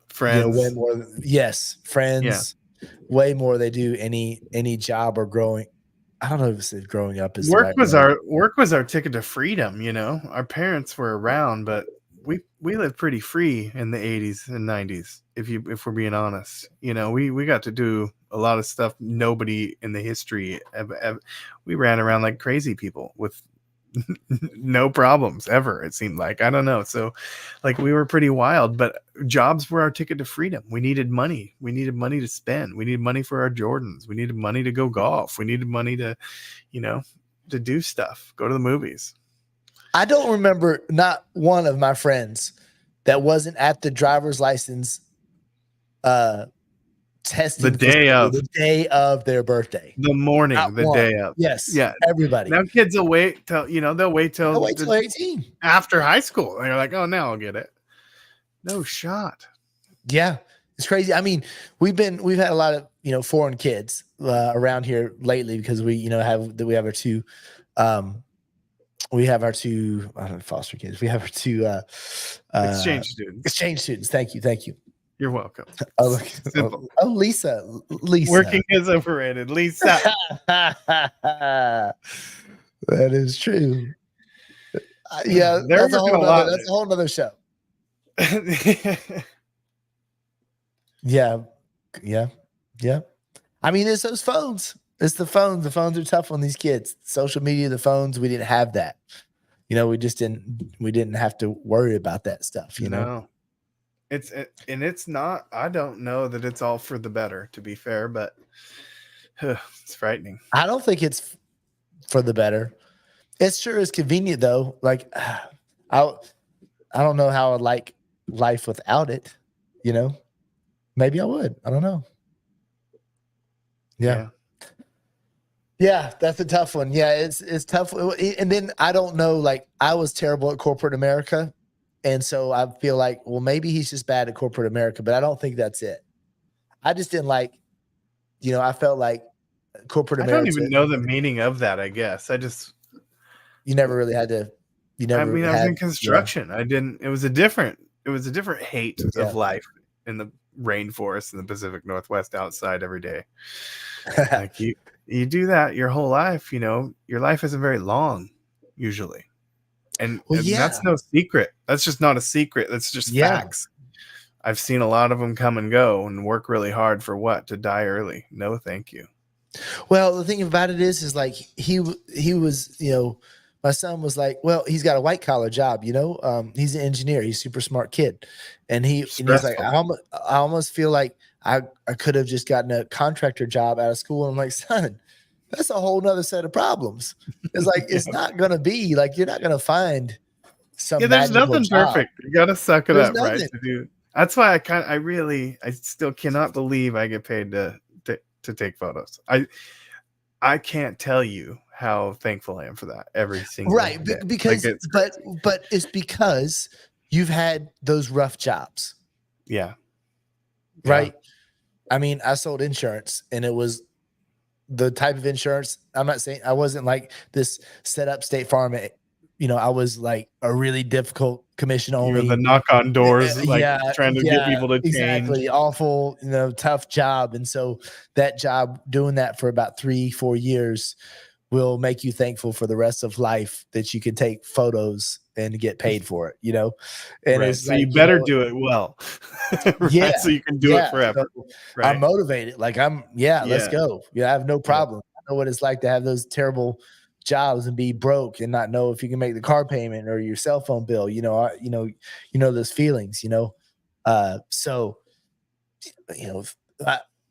friends, you know, way more. Yes, friends, way more. They do any job or growing. I don't know if it's growing up is work was our ticket to freedom. You know, our parents were around, but we lived pretty free in the 80s and 90s. If we're being honest, you know, we got to do a lot of stuff nobody in the history we ran around like crazy people with no problems ever, it seemed like. I don't know. So like we were pretty wild, but jobs were our ticket to freedom. We needed money. We needed money to spend. We needed money for our Jordans. We needed money to go golf. We needed money to, you know, to do stuff, go to the movies. I don't remember not one of my friends that wasn't at the driver's license testing The day of. the day of their birthday. The morning, Not the one. day of. Yes. Yeah. Everybody. Now kids will wait till they'll wait till 18 after high school. And they're like, oh, now I'll get it. No shot. Yeah, it's crazy. I mean, we've had a lot of foreign kids around here lately because we have our two I don't know, foster kids. We have our two exchange students. Exchange students. Thank you. You're welcome. Oh, Lisa. Working is overrated. Lisa. That is true. Yeah, that's a whole nother show. Yeah. I mean, it's those phones. It's the phones. The phones are tough on these kids. Social media, the phones. We didn't have that. We just didn't. We didn't have to worry about that stuff. No. It's not. I don't know that it's all for the better. To be fair, but it's frightening. I don't think it's for the better. It sure is convenient though. Like, I don't know how I'd like life without it. Maybe I would. I don't know. Yeah. Yeah, that's a tough one. Yeah, it's tough. And then I don't know, like I was terrible at corporate America. And so I feel like, well, maybe he's just bad at corporate America, but I don't think that's it. I just didn't like, I felt like corporate America. I don't even know the meaning of that, I guess. You never really had to, I was in construction. Yeah. It was a different hate of life in the rainforest in the Pacific Northwest outside every day. Like you do that your whole life, your life isn't very long usually. And that's no secret. That's just not a secret. That's just facts. I've seen a lot of them come and go and work really hard for what? To die early. No, thank you. Well, the thing about it is like he was, my son was like, well, he's got a white collar job, he's an engineer. He's a super smart kid. And he's like, I almost feel like I could have just gotten a contractor job out of school. And I'm like, son, that's a whole nother set of problems. It's like, it's not going to be like, you're not going to find some. Yeah, there's nothing perfect. You got to suck it up, right? To do. That's why I still cannot believe I get paid to take photos. I can't tell you how thankful I am for that every single day. Because but it's because you've had those rough jobs. Yeah. Right. I mean, I sold insurance and it was the type of insurance. I'm not saying I wasn't like this set up State Farm. I was like a really difficult commission only. The knock on doors, trying to get people to change. Exactly. Awful, tough job. And so that job, doing that for about 3-4 years will make you thankful for the rest of life that you can take photos and get paid for it, And right. So you better do it well. Right? Yeah. So you can do it forever. So right. I'm motivated. Like let's go. Yeah. I have no problem. I know what it's like to have those terrible jobs and be broke and not know if you can make the car payment or your cell phone bill, those feelings, so,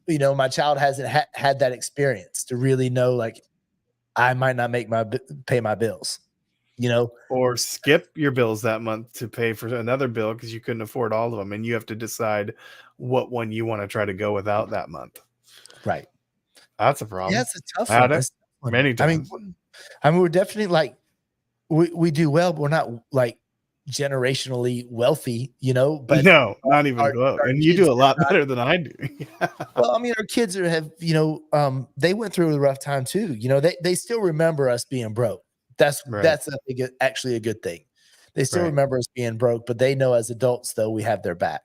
my child hasn't had that experience to really know, like, I might not pay my bills, or skip your bills that month to pay for another bill because you couldn't afford all of them. And you have to decide what one you want to try to go without that month. Right. That's a problem. Yeah, it's a tough one. Many times. I mean, we're definitely like, we do well, but we're not like generationally wealthy, but no, not even close. And you do a lot better than I do. Well, I mean, our kids they went through a rough time too. They still remember us being broke. That's actually a good thing. They still remember us being broke, but they know as adults though we have their back.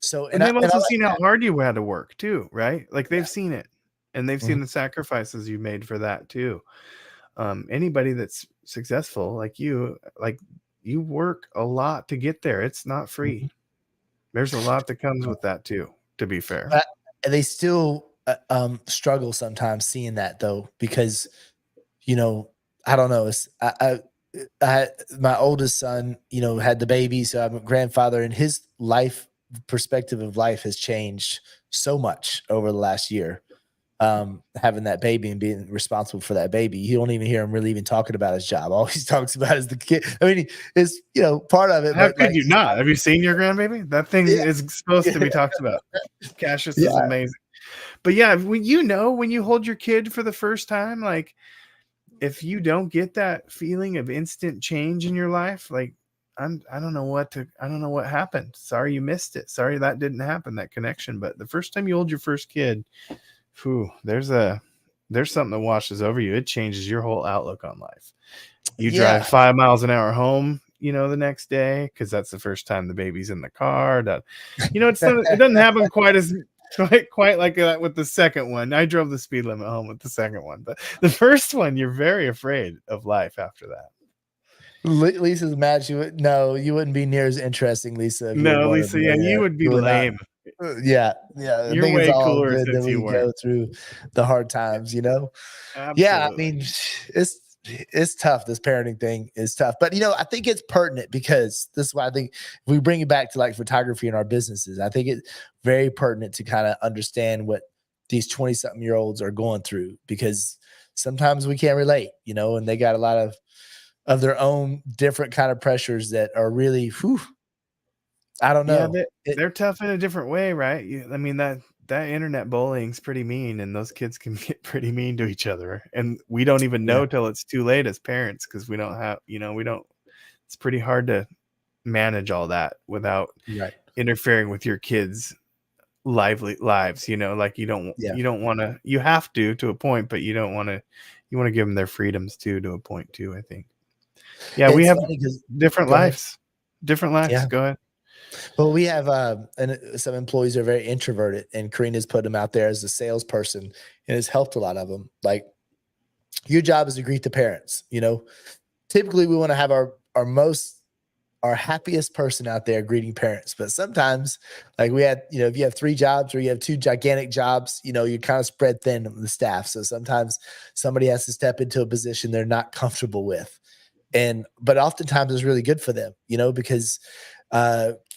So and they've also seen how hard you had to work too, right? Like they've seen it, and they've seen the sacrifices you made for that too. Anybody that's successful like you work a lot to get there. It's not free. There's a lot that comes with that too, to be fair. They still struggle sometimes seeing that though, because, I don't know. My oldest son, had the baby. So I'm a grandfather, and his perspective of life has changed so much over the last year. having that baby and being responsible for that baby. You don't even hear him really even talking about his job. All he talks about is the kid. I mean, it's, you know, part of it. How but could like, you not? Have you seen your grandbaby? That thing yeah, is supposed to be talked about. Cassius yeah, is amazing. But yeah, when you hold your kid for the first time, like if you don't get that feeling of instant change in your life, like I don't know what happened. Sorry you missed it. Sorry that didn't happen, that connection. But the first time you hold your first kid, whew, there's something that washes over you. It changes your whole outlook on life. You drive 5 miles an hour home, you know, the next day, because that's the first time the baby's in the car. You know, it doesn't happen quite like that with the second one. I drove the speed limit home with the second one, but the first one, you're very afraid of life after that. Lisa's mad. You wouldn't be near as interesting, Lisa. If you were No, born Lisa, yeah, you would be lame. Yeah. I You're think it's way all cooler good that since we you weren't. go through the hard times, you know? Yeah, I Absolutely. mean, it's tough. This parenting thing is tough. But, you know, I think it's pertinent because this is why I think if we bring it back to like photography in our businesses, I think it's very pertinent to kind of understand what these 20-something-year-olds are going through, because sometimes we can't relate, you know, and they got a lot of their own different kind of pressures that are really, I don't know. Yeah, they're tough in a different way, right? I mean, that internet bullying's pretty mean, and those kids can get pretty mean to each other. And we don't even know till it's too late as parents, because we don't have, it's pretty hard to manage all that without interfering with your kids' lives, like you don't want to, you have to a point, but you don't want to, you want to give them their freedoms to a point too, I think. Yeah, we have different lives. Yeah. Go ahead. Well, we have some employees are very introverted, and Karina's put them out there as a salesperson, and it's helped a lot of them. Like, your job is to greet the parents. You know, typically we want to have our happiest person out there greeting parents, but sometimes, like we had, you know, if you have 3 jobs or you have 2 gigantic jobs, you know, you kind of spread thin on the staff. So sometimes somebody has to step into a position they're not comfortable with, but oftentimes it's really good for them, you know, because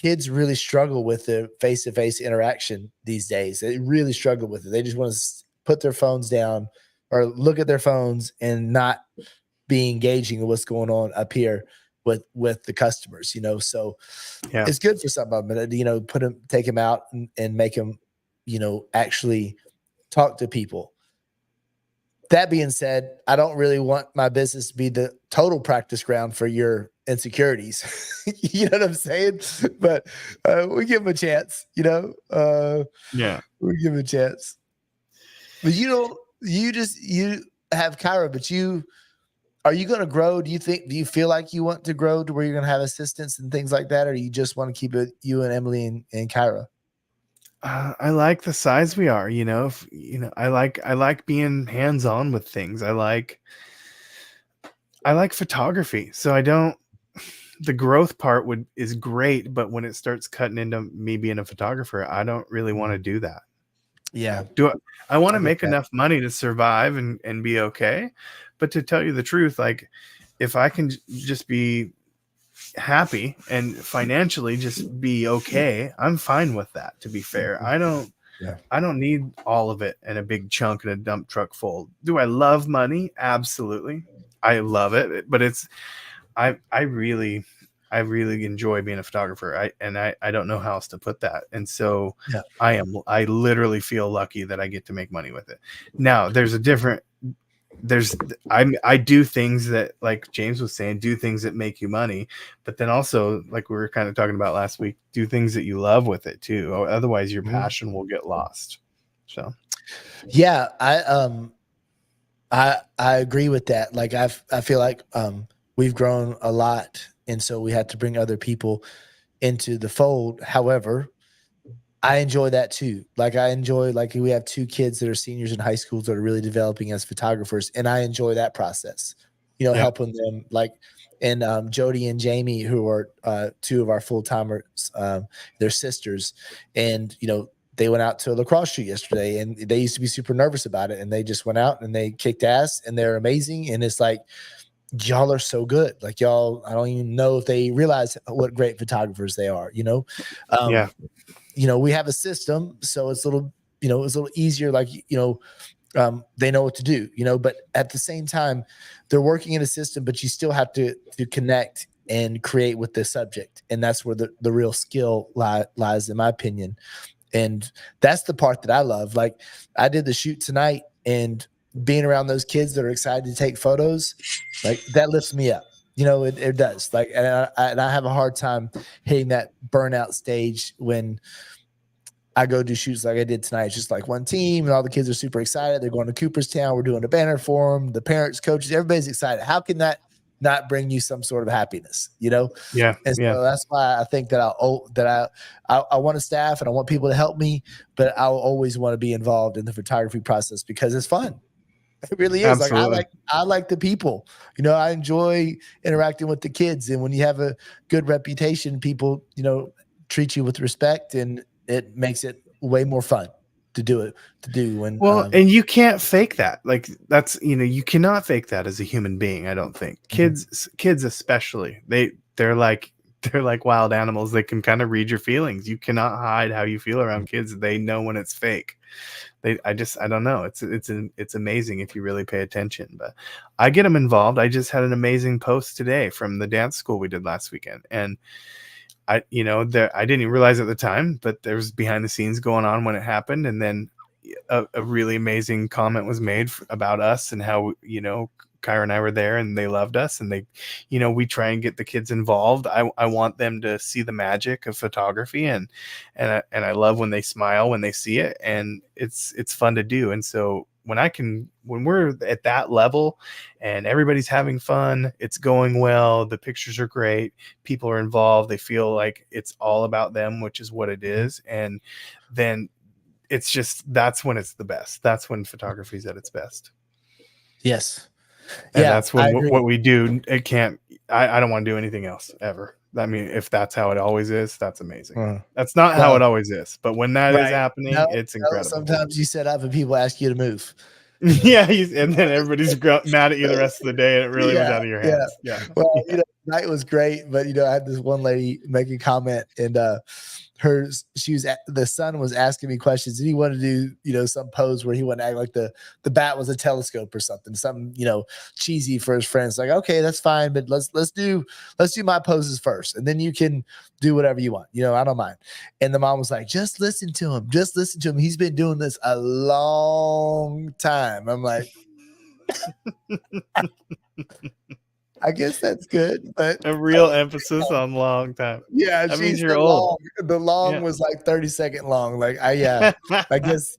kids really struggle with the face-to-face interaction these days. They really struggle with it. They just want to put their phones down or look at their phones and not be engaging in what's going on up here with the customers, you know. So it's good for some of them, you know, take them out and make them, you know, actually talk to people. That being said, I don't really want my business to be the total practice ground for your insecurities. You know what I'm saying? But we give them a chance, you know? We give them a chance. But you have Kyra, but are you going to grow? Do you feel like you want to grow to where you're going to have assistants and things like that? Or do you just want to keep it you and Emily and Kyra? I like the size we are, you know. I like being hands-on with things. I like photography. So the growth part is great, but when it starts cutting into me being a photographer, I don't really want to do that. Yeah. I want to make enough money to survive and be okay. But to tell you the truth, like if I can just be happy and financially just be okay, I'm fine with that. To be fair, I don't need all of it in a big chunk in a dump truck full. Do I love money? Absolutely, I love it. But I really enjoy being a photographer. I don't know how else to put that. And so I literally feel lucky that I get to make money with it. Now I do things that, like James was saying, do things that make you money, but then also, like we were kind of talking about last week, do things that you love with it too. Otherwise your passion will get lost. So yeah, I agree with that. Like I feel like we've grown a lot, and so we had to bring other people into the fold. However, I enjoy that too. Like we have 2 kids that are seniors in high schools that are really developing as photographers, and I enjoy that process. You know, helping them, like, and Jody and Jamie, who are 2 of our full timers, they're sisters, and you know, they went out to a lacrosse shoot yesterday, and they used to be super nervous about it, and they just went out and they kicked ass, and they're amazing. And it's like, y'all are so good. Like y'all, I don't even know if they realize what great photographers they are, you know? You know, we have a system, so it's a little you know, it was a little easier. Like, you know, they know what to do, you know, but at the same time, they're working in a system, but you still have to connect and create with the subject. And that's where the real skill lies, in my opinion. And that's the part that I love. Like, I did the shoot tonight, and being around those kids that are excited to take photos, like, that lifts me up. You know, it does. Like, and I have a hard time hitting that burnout stage when I go do shoots like I did tonight. It's just like one team, and all the kids are super excited. They're going to Cooperstown. We're doing a banner for them. The parents, coaches, everybody's excited. How can that not bring you some sort of happiness? You know? Yeah. And so that's why I think that I want a staff and I want people to help me, but I'll always want to be involved in the photography process because it's fun. It really is. Absolutely. Like, I like the people. You know, I enjoy interacting with the kids, and when you have a good reputation, people, you know, treat you with respect, and it makes it way more fun to do when and you can't fake that. Like, that's, you know, you cannot fake that as a human being. I don't think kids especially, they're like wild animals. They can kind of read your feelings. You cannot hide how you feel around kids. They know when it's fake. I don't know. It's amazing if you really pay attention. But I get them involved. I just had an amazing post today from the dance school we did last weekend, and I didn't even realize at the time, but there was behind the scenes going on when it happened. And then a really amazing comment was made about us and how, you know, Kyra and I were there and they loved us, and they, you know, we try and get the kids involved. I want them to see the magic of photography, and I love when they smile when they see it, and it's fun to do. And so when we're at that level and everybody's having fun, it's going well, the pictures are great, people are involved, they feel like it's all about them, which is what it is. And then it's just, that's when it's the best. That's when photography is at its best. Yes. And that's when what we do, it can't, I don't want to do anything else ever. I mean, if that's how it always is, that's amazing. That's not how it always is, but when that is happening, it's incredible. Sometimes you set up and people ask you to move. Yeah, and then everybody's mad at you the rest of the day, and it really was out of your hands. Yeah. Well, you know, night was great, but you know, I had this one lady make a comment, and the son was asking me questions, and he wanted to do, you know, some pose where he wanted to act like the bat was a telescope or something, you know, cheesy for his friends. Like, okay, that's fine, but let's do my poses first, and then you can do whatever you want. You know, I don't mind. And the mom was like, just listen to him. Just listen to him. He's been doing this a long time. I'm like, I guess that's good, but a real emphasis on long time. Yeah, that means you're old. The long was like 30-second long. Like, I guess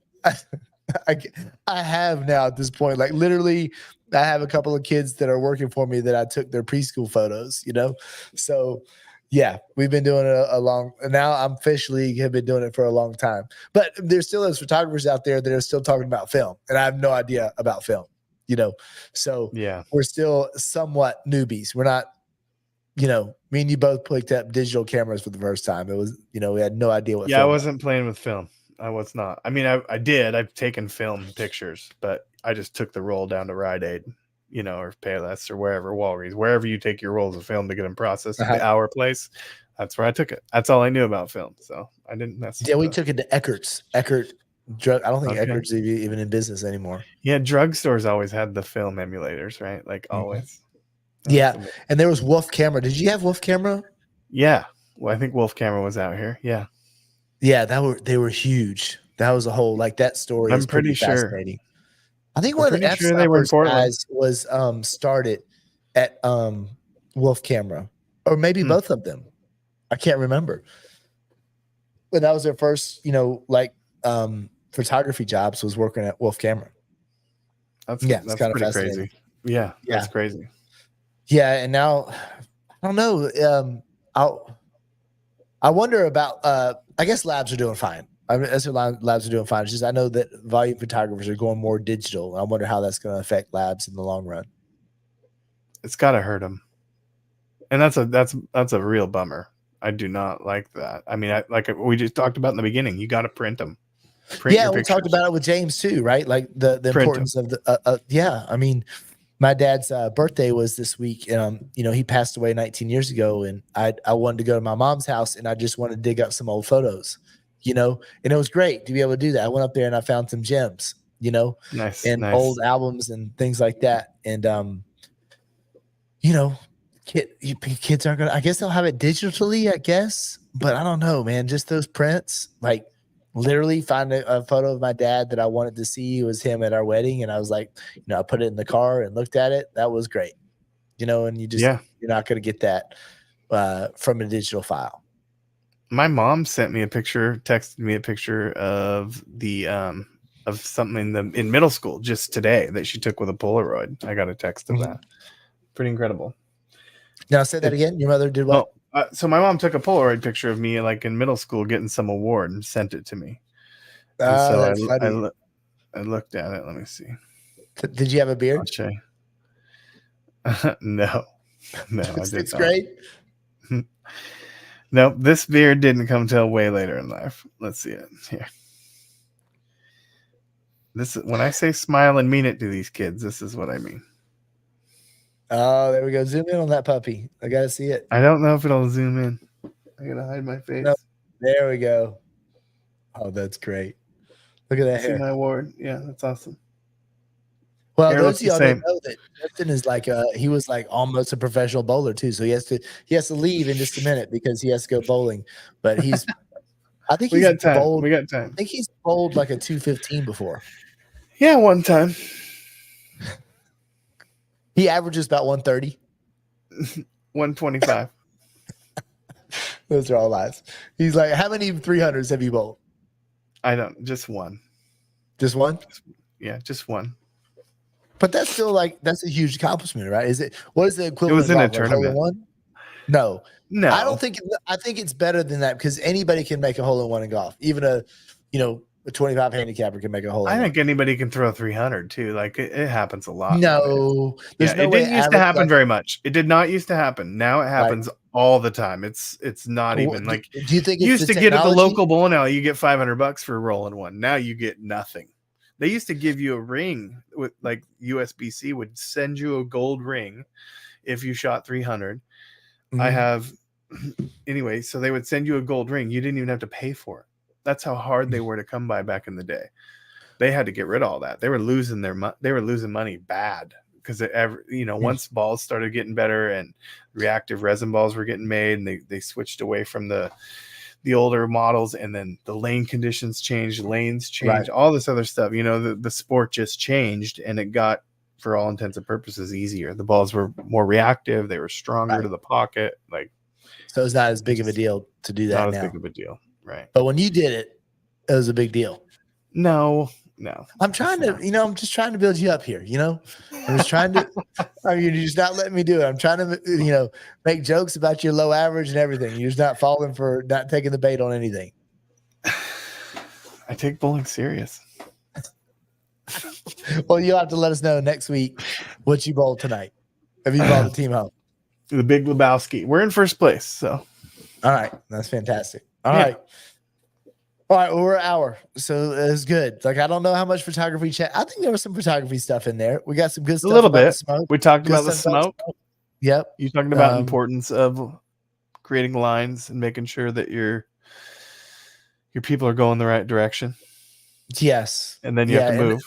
I have now at this point. Like, literally, I have a couple of kids that are working for me that I took their preschool photos. You know, so yeah, we've been doing it a long. Now I'm officially have been doing it for a long time. But there's still those photographers out there that are still talking about film, and I have no idea about film. You know, so yeah, we're still somewhat newbies. We're not, you know, me and you both picked up digital cameras for the first time. It was, you know, we had no idea what. Yeah, I wasn't playing with film. I was not. I mean, I did. I've taken film pictures, but I just took the roll down to Rite Aid, you know, or Payless or wherever, Walgreens, wherever you take your rolls of film to get them processed at the Hour place. That's where I took it. That's all I knew about film. So I didn't mess. Yeah, we took it to Eckert's. Drug. I don't think Eckert's even in business anymore. Yeah, drugstores always had the film emulators, right? Like always. Yeah, and there was Wolf Camera. Did you have Wolf Camera? Yeah, well, I think Wolf Camera was out here. Yeah, yeah, they were huge. That was a whole like that story. I'm pretty sure. Fascinating. I think one of the F-Snipers guys was started at Wolf Camera, or maybe both of them. I can't remember. But that was their first, you know, like photography jobs was working at Wolf Camera. That's kind of pretty crazy. Yeah, that's crazy. Yeah, and now I don't know. I wonder about. I guess labs are doing fine. I mean, labs are doing fine. It's just I know that volume photographers are going more digital. I wonder how that's going to affect labs in the long run. It's got to hurt them, and that's a real bummer. I do not like that. I mean, like we just talked about in the beginning, you got to print them. We talked about it with James too, right? Like the importance of the. Yeah, I mean, my dad's birthday was this week, and you know, he passed away 19 years ago, and I wanted to go to my mom's house, and I just wanted to dig up some old photos, you know, and it was great to be able to do that. I went up there and I found some gems, you know, Nice, and nice. old albums and things like that. And, you know, kids aren't gonna, I guess they'll have it digitally, I guess, but I don't know, man. Just those prints, like literally find a photo of my dad that I wanted to see. It was him at our wedding. And I was like, you know, I put it in the car and looked at it. That was great, you know, and you're not going to get that from a digital file. My mom sent me a picture, texted me a picture of the of something in middle school just today that she took with a Polaroid. I got a text of that. Pretty incredible. Now say that again. Your mother did what? So my mom took a Polaroid picture of me like in middle school getting some award and sent it to me. And so I looked at it. Let me see. Did you have a beard? No, I did 6th grade. Nope, this beard didn't come till way later in life. Let's see it here. This is when I say smile and mean it to these kids. This is what I mean. Oh, there we go. Zoom in on that puppy. I gotta see it. I don't know if it'll zoom in. I gotta hide my face. No, there we go. Oh, that's great. Look at that hair. See my award. Yeah, that's awesome. Well, those of y'all don't know that Justin is like he was like almost a professional bowler too. So he has to leave in just a minute because he has to go bowling. But he's I think we got time. We got time. I think he's bowled like a 215 before. Yeah, one time. He averages about 130. 125. Those are all lies. He's like, how many 300s have you bowled? I don't. Just one. Just one? Yeah, just one. But that's still like that's a huge accomplishment, right? What is the equivalent? It was in a tournament. One? No. No. I don't think I think it's better than that because anybody can make a hole in one in golf. Even a 25 handicapper can make a hole in one. I think anybody can throw 300 too. Like it happens a lot. No. It didn't used to happen very much. It did not used to happen. Now it happens all the time. It's not even like do you think you used to get at the local bowling alley, you get $500 for rolling one. Now you get nothing. They used to give you a ring with like USBC would send you a gold ring if you shot 300. I have anyway, so they would send you a gold ring. You didn't even have to pay for it. That's how hard they were to come by back in the day. They had to get rid of all that. They were losing losing money bad because once balls started getting better and reactive resin balls were getting made and they switched away from the older models, and then the lane conditions changed, lanes changed, all this other stuff. The sport just changed, and it got, for all intents and purposes, easier. The balls were more reactive. They were stronger to the pocket. So it's not as big of a deal to do that now. Not as big of a deal, right? But when you did it, it was a big deal. No. I'm trying to, I'm just trying to build you up here. I'm just trying to. You're just not letting me do it. I'm trying to, make jokes about your low average and everything. You're just not falling for not taking the bait on anything. I take bowling serious. Well, you'll have to let us know next week what you bowled tonight. Have you brought the team home? The Big Lebowski. We're in first place. So, all right, that's fantastic. All right. Well, we're an hour, so it's good. Like, I don't know how much photography chat. I think there was some photography stuff in there. We got some good stuff. A little bit. We talked about the smoke. Yep. You talking about importance of creating lines and making sure that your people are going the right direction. Yes. And then you have to move.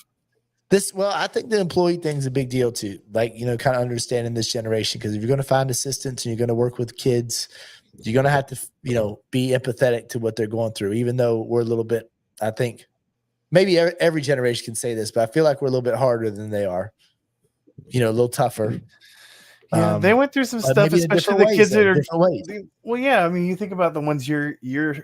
I think the employee thing is a big deal too. Like, kind of understanding this generation, because if you're going to find assistants and you're going to work with kids, you're going to have to, be empathetic to what they're going through, even though we're a little bit, I think maybe every generation can say this, but I feel like we're a little bit harder than they are, a little tougher. Yeah, they went through some stuff, especially the kids that are different ways. Well, yeah. I mean, you think about the ones you're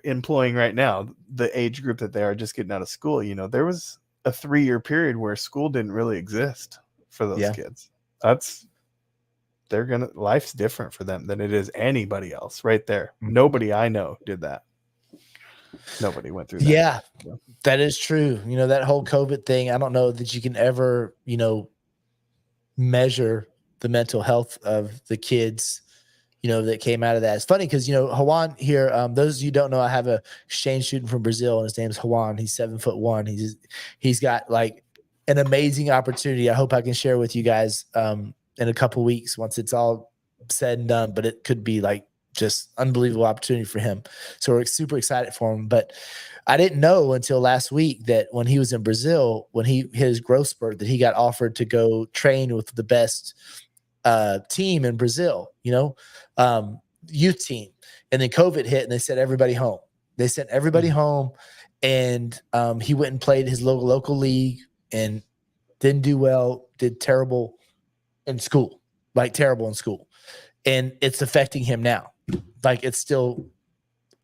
employing right now, the age group that they are just getting out of school. There was a 3-year period where school didn't really exist for those kids. Life's different for them than it is anybody else right there. Nobody I know did that. Nobody went through that. Yeah, that is true. That whole COVID thing, I don't know that you can ever, measure the mental health of the kids, that came out of that. It's funny because, Juan here, those of you who don't know, I have a exchange student from Brazil and his name's Juan. He's 7'1". He's got like an amazing opportunity. I hope I can share with you guys, in a couple weeks once it's all said and done, but it could be like just unbelievable opportunity for him. So we're super excited for him. But I didn't know until last week that when he was in Brazil, when he hit his growth spurt, that he got offered to go train with the best team in Brazil, youth team. And then COVID hit and they sent everybody home. They sent everybody home, and he went and played his local league and didn't do well, did terrible in school, like terrible in school. And it's affecting him now. Like it's still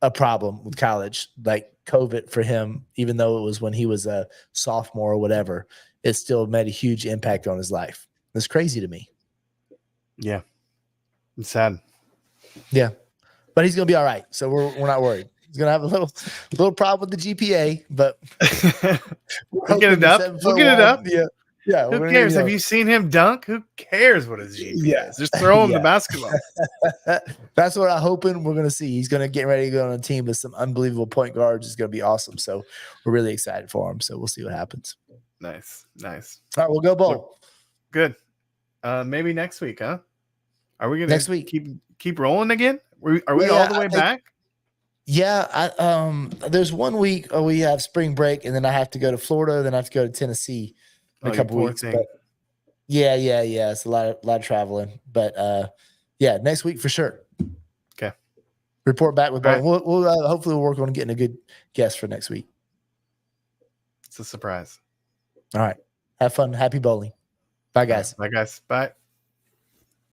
a problem with college, like COVID for him, even though it was when he was a sophomore or whatever, it still made a huge impact on his life. It's crazy to me. Yeah. It's sad. Yeah. But he's going to be all right. So we're not worried. He's going to have a little problem with the GPA, but we'll get it up. We'll get it up. Yeah. Yeah. Who cares? Have you seen him dunk? Who cares what his GPA is? Just throw him the basketball. That's what I'm hoping we're going to see. He's going to get ready to go on a team with some unbelievable point guards. It's going to be awesome. So we're really excited for him. So we'll see what happens. Nice. All right. We'll go Bowl. Good. Maybe next week, huh? Are we going to next week keep rolling again? Are we all the way back? Yeah. There's 1 week we have spring break, and then I have to go to Florida. Then I have to go to Tennessee in a couple weeks. But yeah. It's a lot of traveling, but yeah, next week for sure. Okay. Report back with Bowl. Right. We'll hopefully we'll work on getting a good guest for next week. It's a surprise. All right. Have fun. Happy bowling. Bye, guys. Bye, guys. Bye.